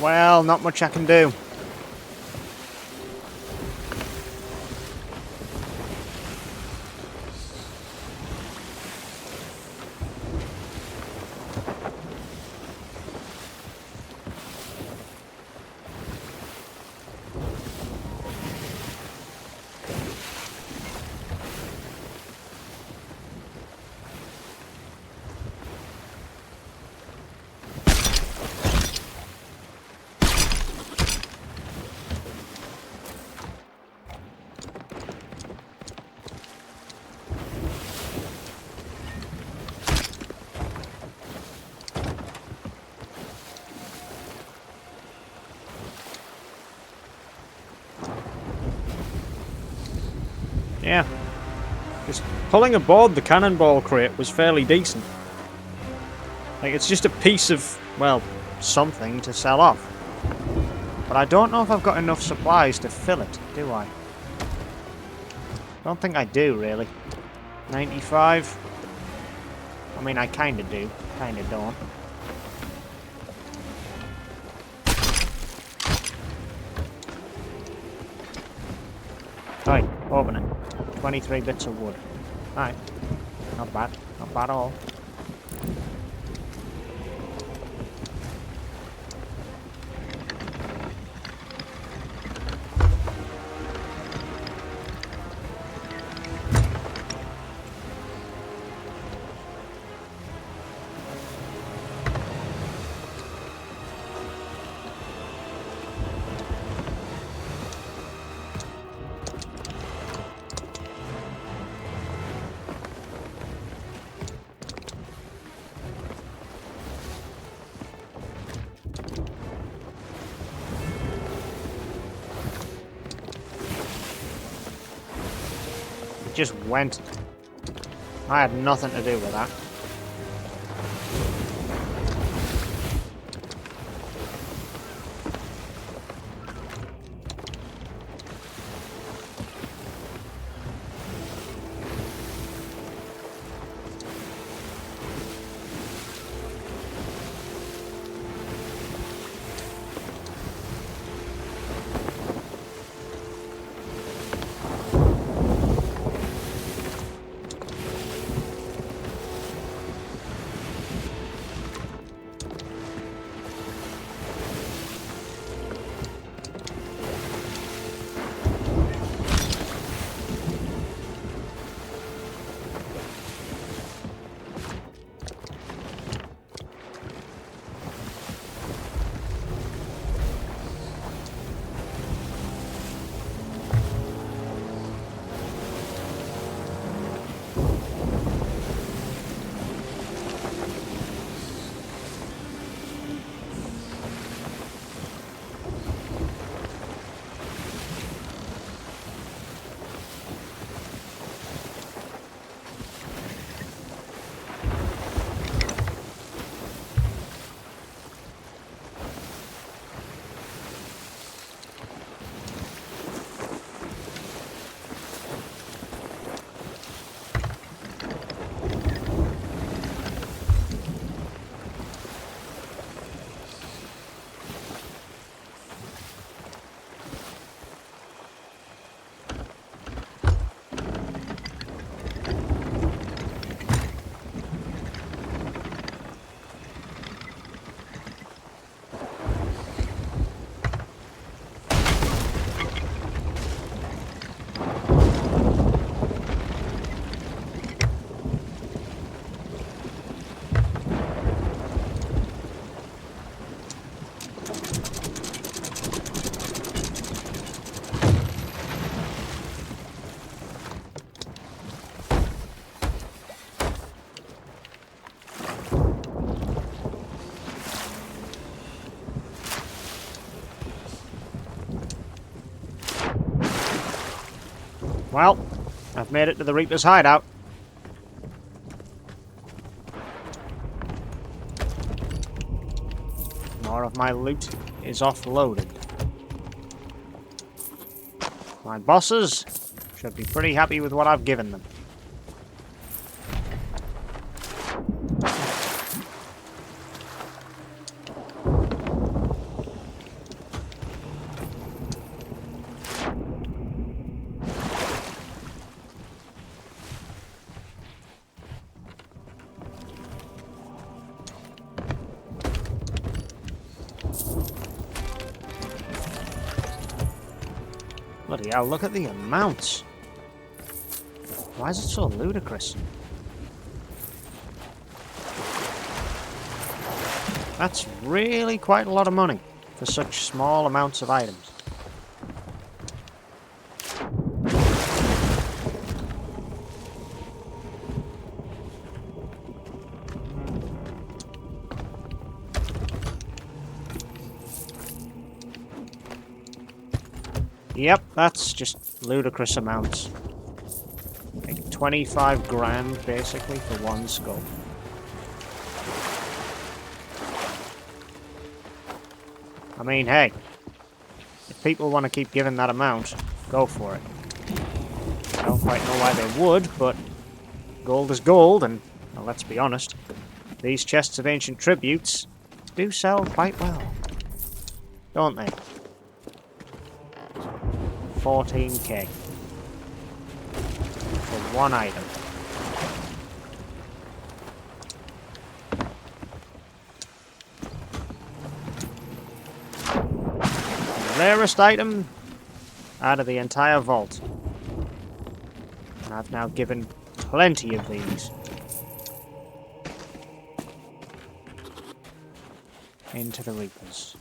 Well, not much I can do. Yeah. Just pulling aboard the cannonball crate was fairly decent. Like, it's just a piece of, well, something to sell off. But I don't know if I've got enough supplies to fill it, do I? Don't think I do, really. 95? I mean, I kinda do, kinda don't. Right, open it. 23 bits of wood. Alright. Not bad. Not bad at all. Just went. I had nothing to do with that. Well, I've made it to the Reaper's hideout. More of my loot is offloaded. My bosses should be pretty happy with what I've given them. Bloody hell, look at the amounts. Why is it so ludicrous? That's really quite a lot of money for such small amounts of items. Yep, that's just ludicrous amounts. Like 25 grand basically for one skull. I mean, hey, if people want to keep giving that amount, go for it. I don't quite know why they would, but gold is gold, and well, let's be honest, these chests of ancient tributes do sell quite well, don't they? 14k for one item. Rarest item out of the entire vault. And I've now given plenty of these into the Reapers.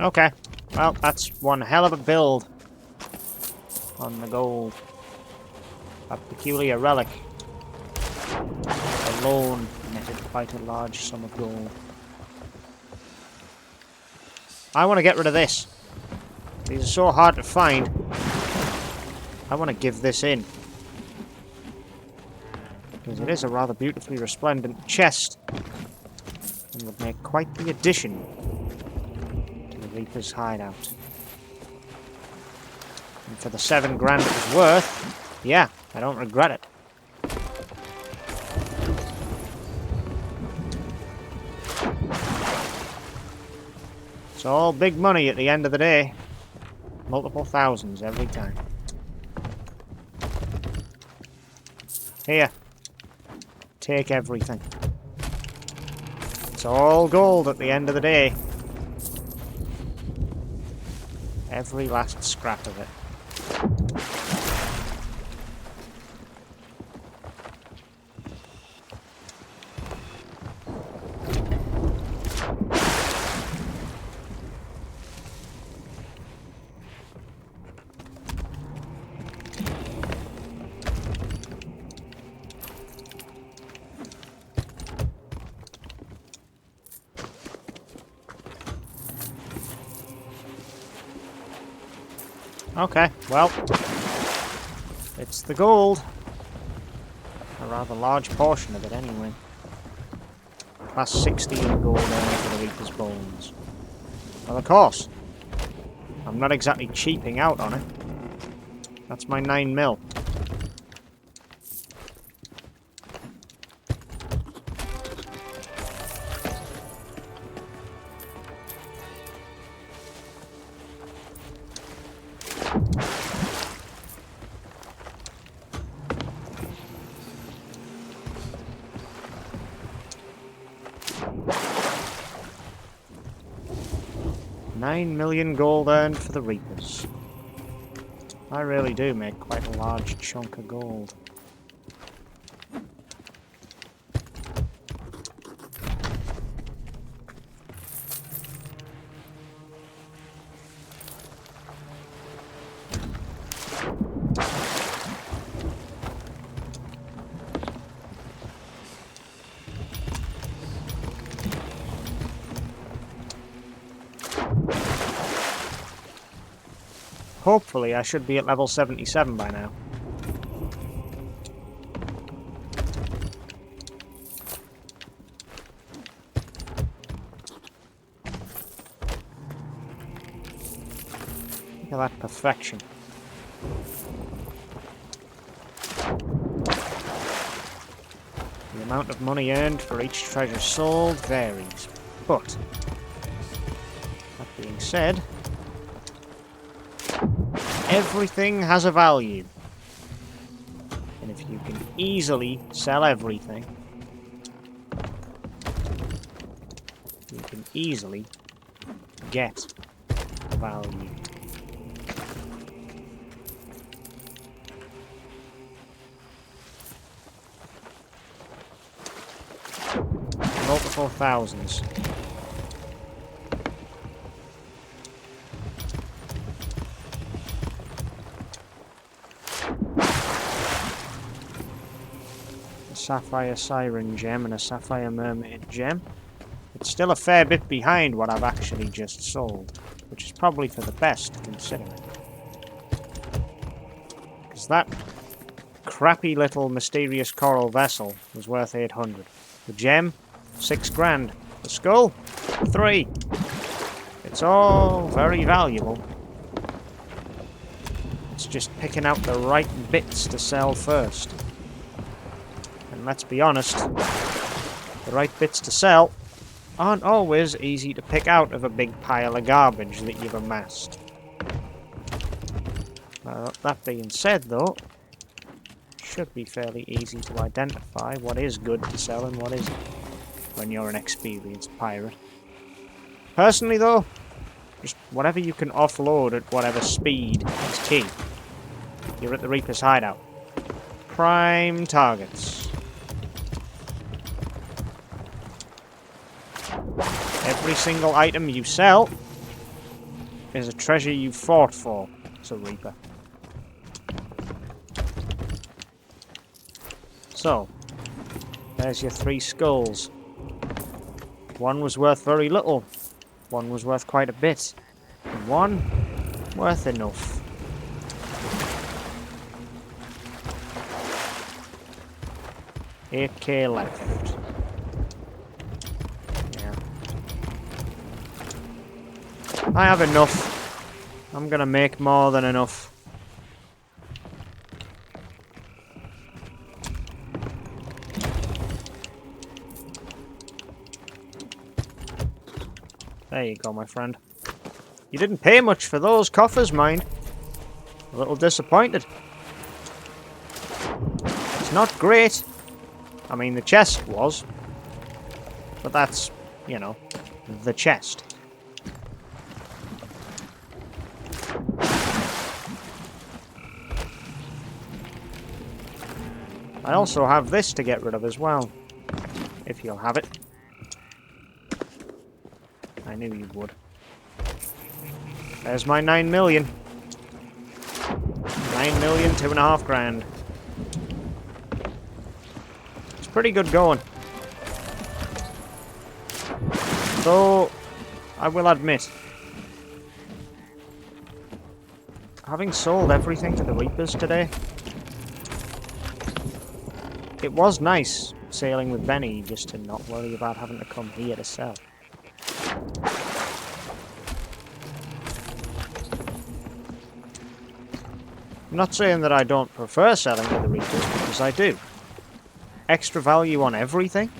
Okay, well, that's one hell of a build on the gold. A peculiar relic alone netted quite a large sum of gold. I want to get rid of this. These are so hard to find. I want to give this in. Because it is a rather beautifully resplendent chest. And would make quite the addition Reaper's hideout. And for the 7 grand it was worth, yeah, I don't regret it. It's all big money at the end of the day. Multiple thousands every time. Here. Take everything. It's all gold at the end of the day. Every last scrap of it. Okay, well, it's the gold. A rather large portion of it, anyway. Plus 60 in gold only for the Reaper's bones. Well, of course, I'm not exactly cheaping out on it. That's my 9 mil. $9 million gold earned for the Reapers. I really do make quite a large chunk of gold. Hopefully, I should be at level 77 by now. Look at that perfection. The amount of money earned for each treasure sold varies. But, that being said, everything has a value. And if you can easily sell everything, you can easily get value. Multiple thousands. A sapphire siren gem and a sapphire mermaid gem. It's still a fair bit behind what I've actually just sold, which is probably for the best considering. Because that crappy little mysterious coral vessel was worth 800. The gem, 6 grand. The skull, 3. It's all very valuable. It's just picking out the right bits to sell first. And let's be honest, the right bits to sell aren't always easy to pick out of a big pile of garbage that you've amassed. That being said though, should be fairly easy to identify what is good to sell and what isn't when you're an experienced pirate. Personally though, just whatever you can offload at whatever speed is key. You're at the Reaper's hideout. Prime targets. Every single item you sell is a treasure you fought for, so Reaper. So, there's your 3 skulls. One was worth very little, one was worth quite a bit, and one worth enough. $8K left. Yeah. I have enough. I'm gonna make more than enough. There you go, my friend. You didn't pay much for those coffers, mind. A little disappointed. It's not great. I mean, the chest was. But that's, you know, the chest. I also have this to get rid of as well. If you'll have it. I knew you would. There's my 9 million. 9 million, 2.5 grand. It's pretty good going. Though, I will admit, having sold everything to the Reapers today, it was nice sailing with Benny just to not worry about having to come here to sell. I'm not saying that I don't prefer selling to the Reapers, because I do. Extra value on everything?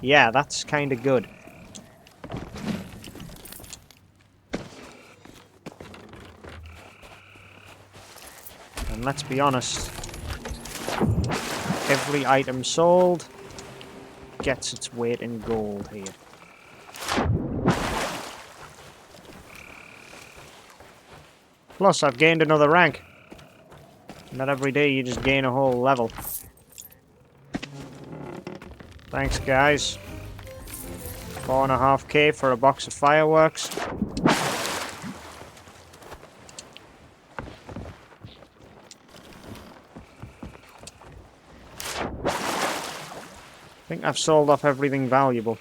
Yeah, that's kind of good. And let's be honest, every item sold gets its weight in gold here. Plus, I've gained another rank. Not every day you just gain a whole level. Thanks, guys. 4.5K for a box of fireworks. I think I've sold off everything valuable.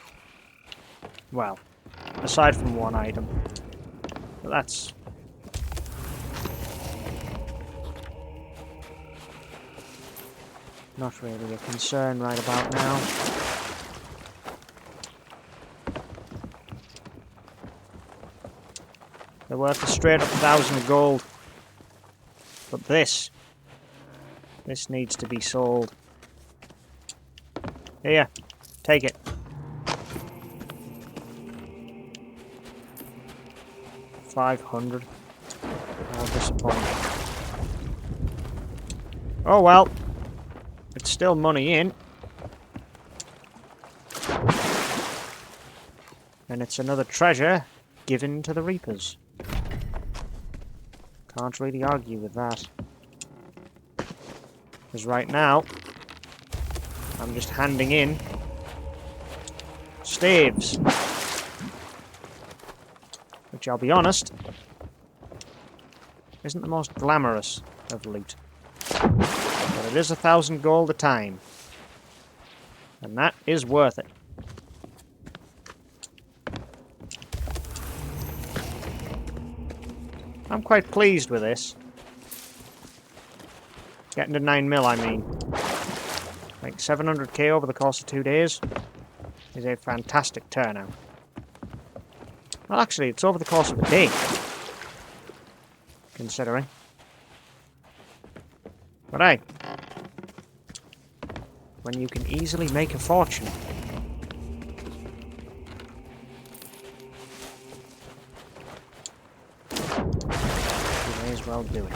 Well, aside from one item. But that's... not really a concern right about now. They're worth a straight up 1,000 gold. But this needs to be sold. Here, take it. $500. How disappointing. Oh well. It's still money in. And it's another treasure given to the Reapers. Can't really argue with that. Because right now, I'm just handing in staves. Which, I'll be honest, isn't the most glamorous of loot. But it is 1,000 gold a time. And that is worth it. I'm quite pleased with this. Getting to 9 mil, I mean. Like 700k over the course of 2 days is a fantastic turnout. Well, actually, it's over the course of a day. Considering. But hey. When you can easily make a fortune. You may as well do it.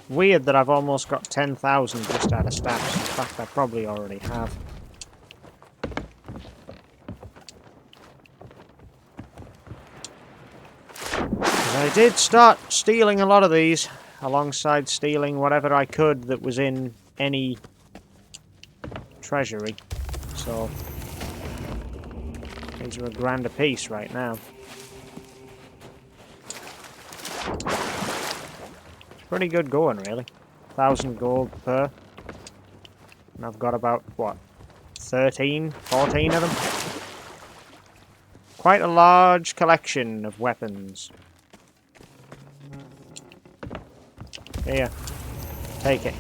Weird that I've almost got 10,000 just out of stats. In fact, I probably already have. I did start stealing a lot of these, alongside stealing whatever I could that was in any treasury. So, these are $1,000 a piece right now. Pretty good going, really. 1,000 gold per. And I've got about, what, 13, 14 of them? Quite a large collection of weapons. Here, take it.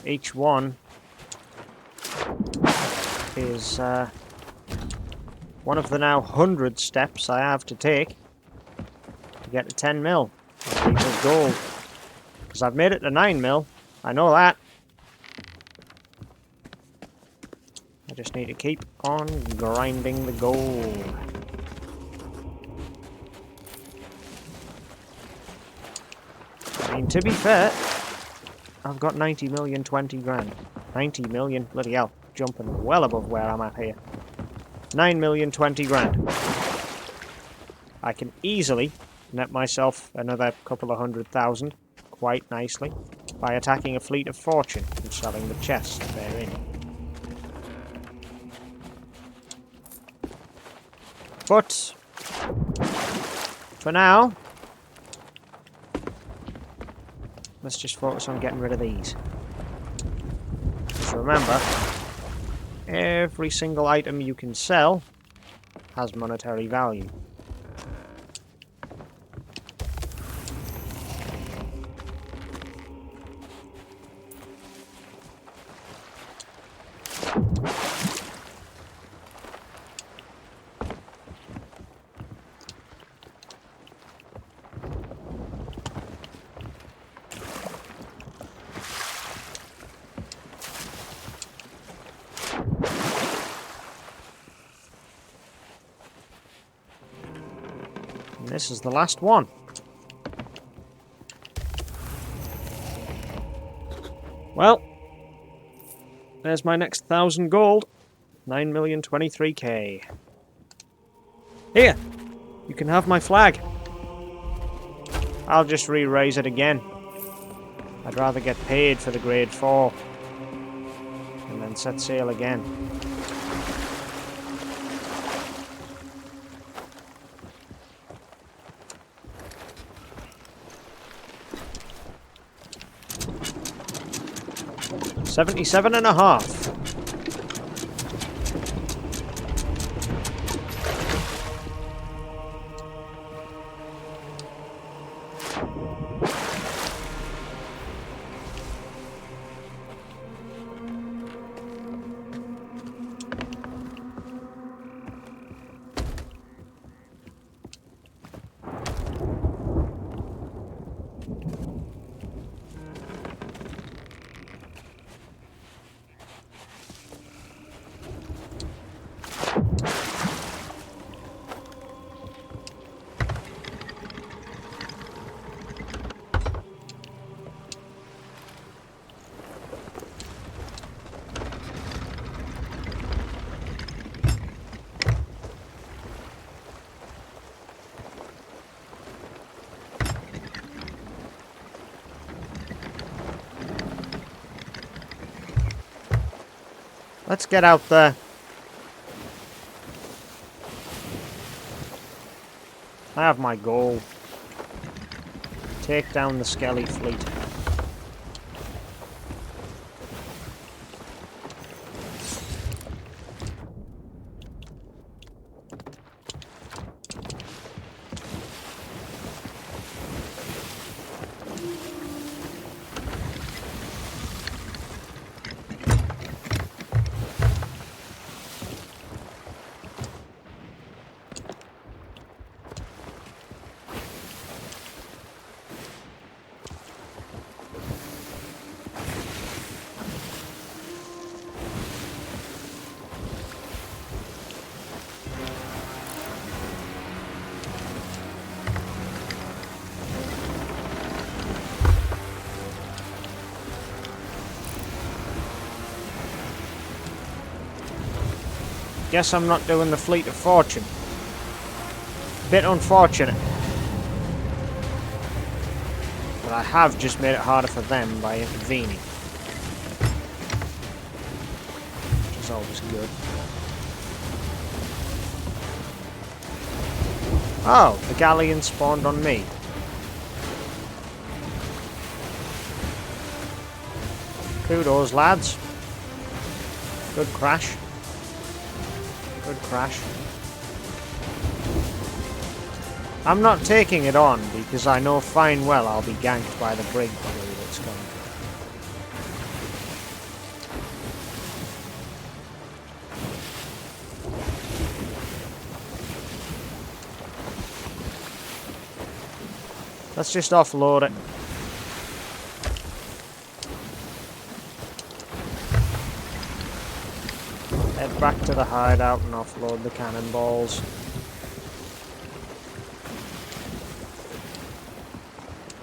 Each one is one of the now 100 steps I have to take to get to 10 mil of gold. Because I've made it to 9 mil, I know that. I just need to keep on grinding the gold. I mean, to be fair, I've got 90 million, 20 grand. 90 million, bloody hell, jumping well above where I'm at here. 9 million, 20 grand. I can easily net myself another couple of 100,000, quite nicely, by attacking a fleet of fortune and selling the chests therein. But, for now, let's just focus on getting rid of these. Just remember, every single item you can sell has monetary value. And this is the last one. Well, there's my next 1,000 gold. 9,023,000. Here, you can have my flag. I'll just re-raise it again. I'd rather get paid for the grade 4. And then set sail again. $77.5. Let's get out there. I have my goal. Take down the Skelly fleet. Guess I'm not doing the Fleet of Fortune. Bit unfortunate. But I have just made it harder for them by intervening. Which is always good. Oh, the galleon spawned on me. Kudos, lads. Good crash. Good crash. I'm not taking it on because I know fine well I'll be ganked by the brig crew that's coming. Let's just offload it. Head back to the hideout and offload the cannonballs.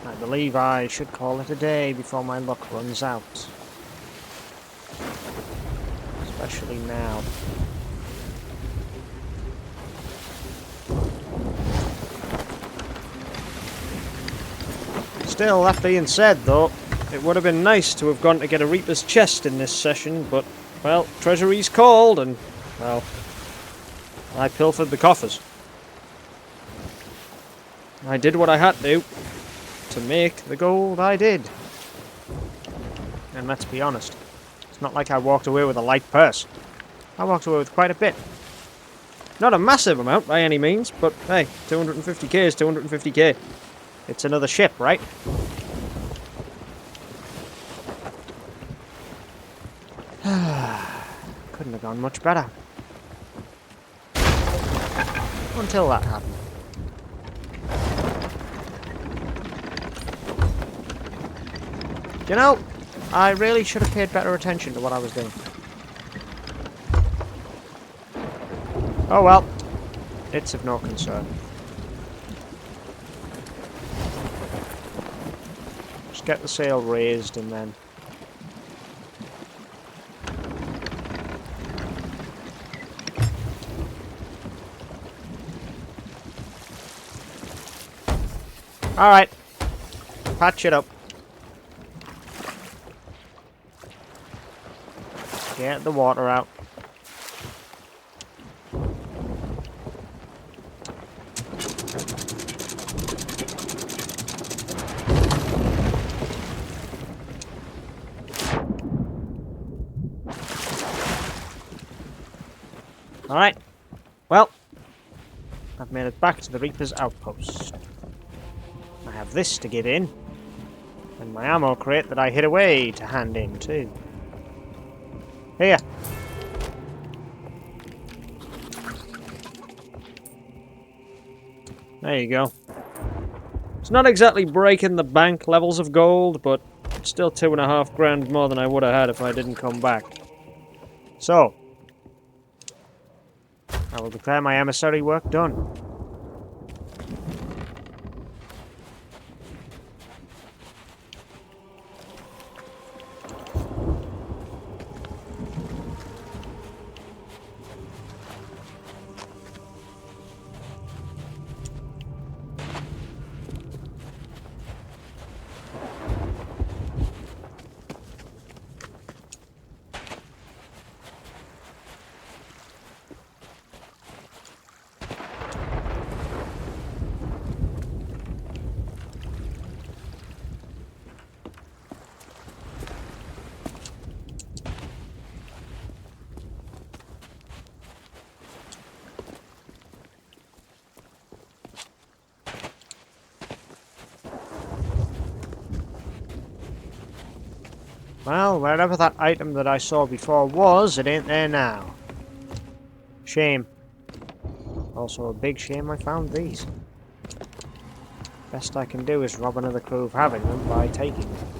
I believe I should call it a day before my luck runs out. Especially now. Still, that being said though, it would have been nice to have gone to get a Reaper's chest in this session, but, well, Treasury's called and, well, I pilfered the coffers. I did what I had to make the gold I did. And let's be honest, it's not like I walked away with a light purse. I walked away with quite a bit. Not a massive amount by any means, but hey, 250k is 250k. It's another ship, right? Couldn't have gone much better. Until that happened. You know, I really should have paid better attention to what I was doing. Oh well, it's of no concern. get the sail raised and then... Alright. Patch it up. Get the water out. Alright. Well, I've made it back to the Reaper's outpost. I have this to get in, and my ammo crate that I hid away to hand in too. Here. There you go. It's not exactly breaking the bank levels of gold, but it's still 2.5 grand more than I would have had if I didn't come back. So, I will declare my emissary work done. Well, wherever that item that I saw before was, it ain't there now. Shame. Also a big shame I found these. Best I can do is rob another crew of having them by taking them.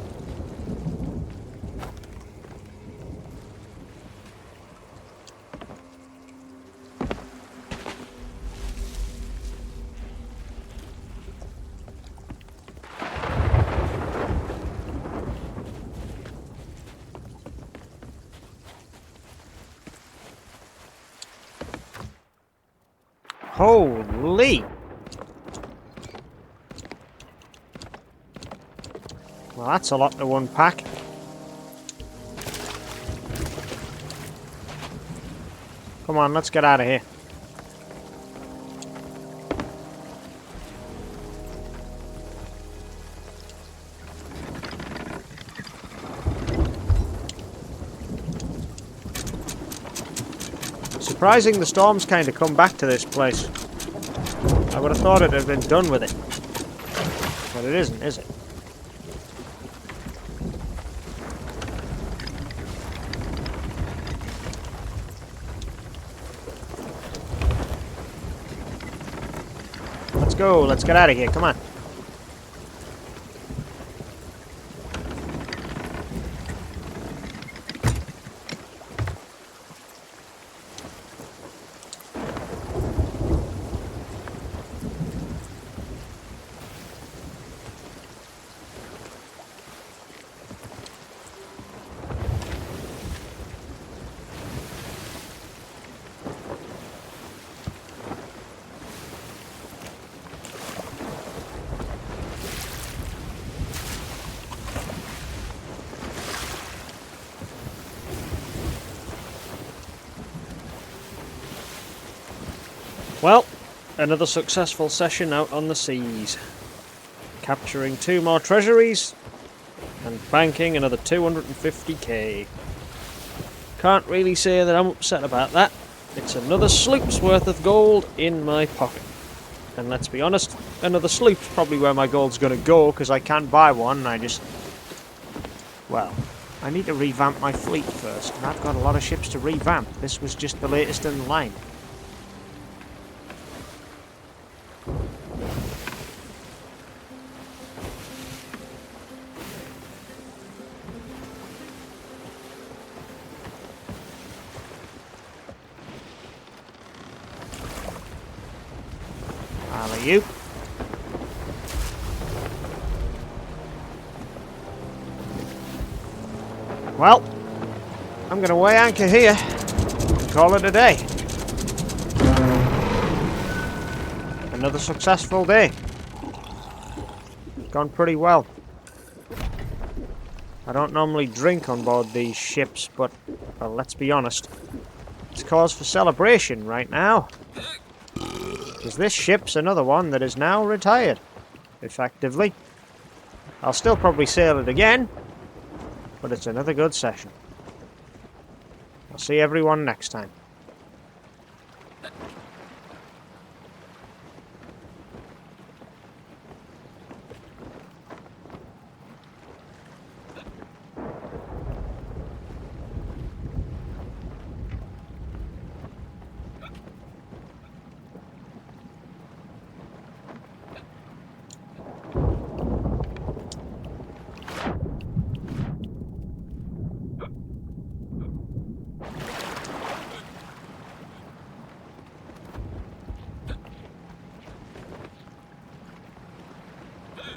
Holy! Well, that's a lot to unpack. Come on, let's get out of here. Surprising the storm's kind of come back to this place. I would have thought it had been done with it. But it isn't, is it? Let's go, let's get out of here, come on. Well, another successful session out on the seas. Capturing 2 more treasuries and banking another 250k. Can't really say that I'm upset about that. It's another sloop's worth of gold in my pocket. And let's be honest, another sloop's probably where my gold's going to go, because I can't buy one and I just... Well, I need to revamp my fleet first, and I've got a lot of ships to revamp. This was just the latest in the line. Alley-oop. Well, I'm going to weigh anchor here. Call it a day. Another successful day. Gone pretty well. I don't normally drink on board these ships, but, well, let's be honest. It's cause for celebration right now. Because this ship's another one that is now retired, effectively. I'll still probably sail it again, but it's another good session. I'll see everyone next time.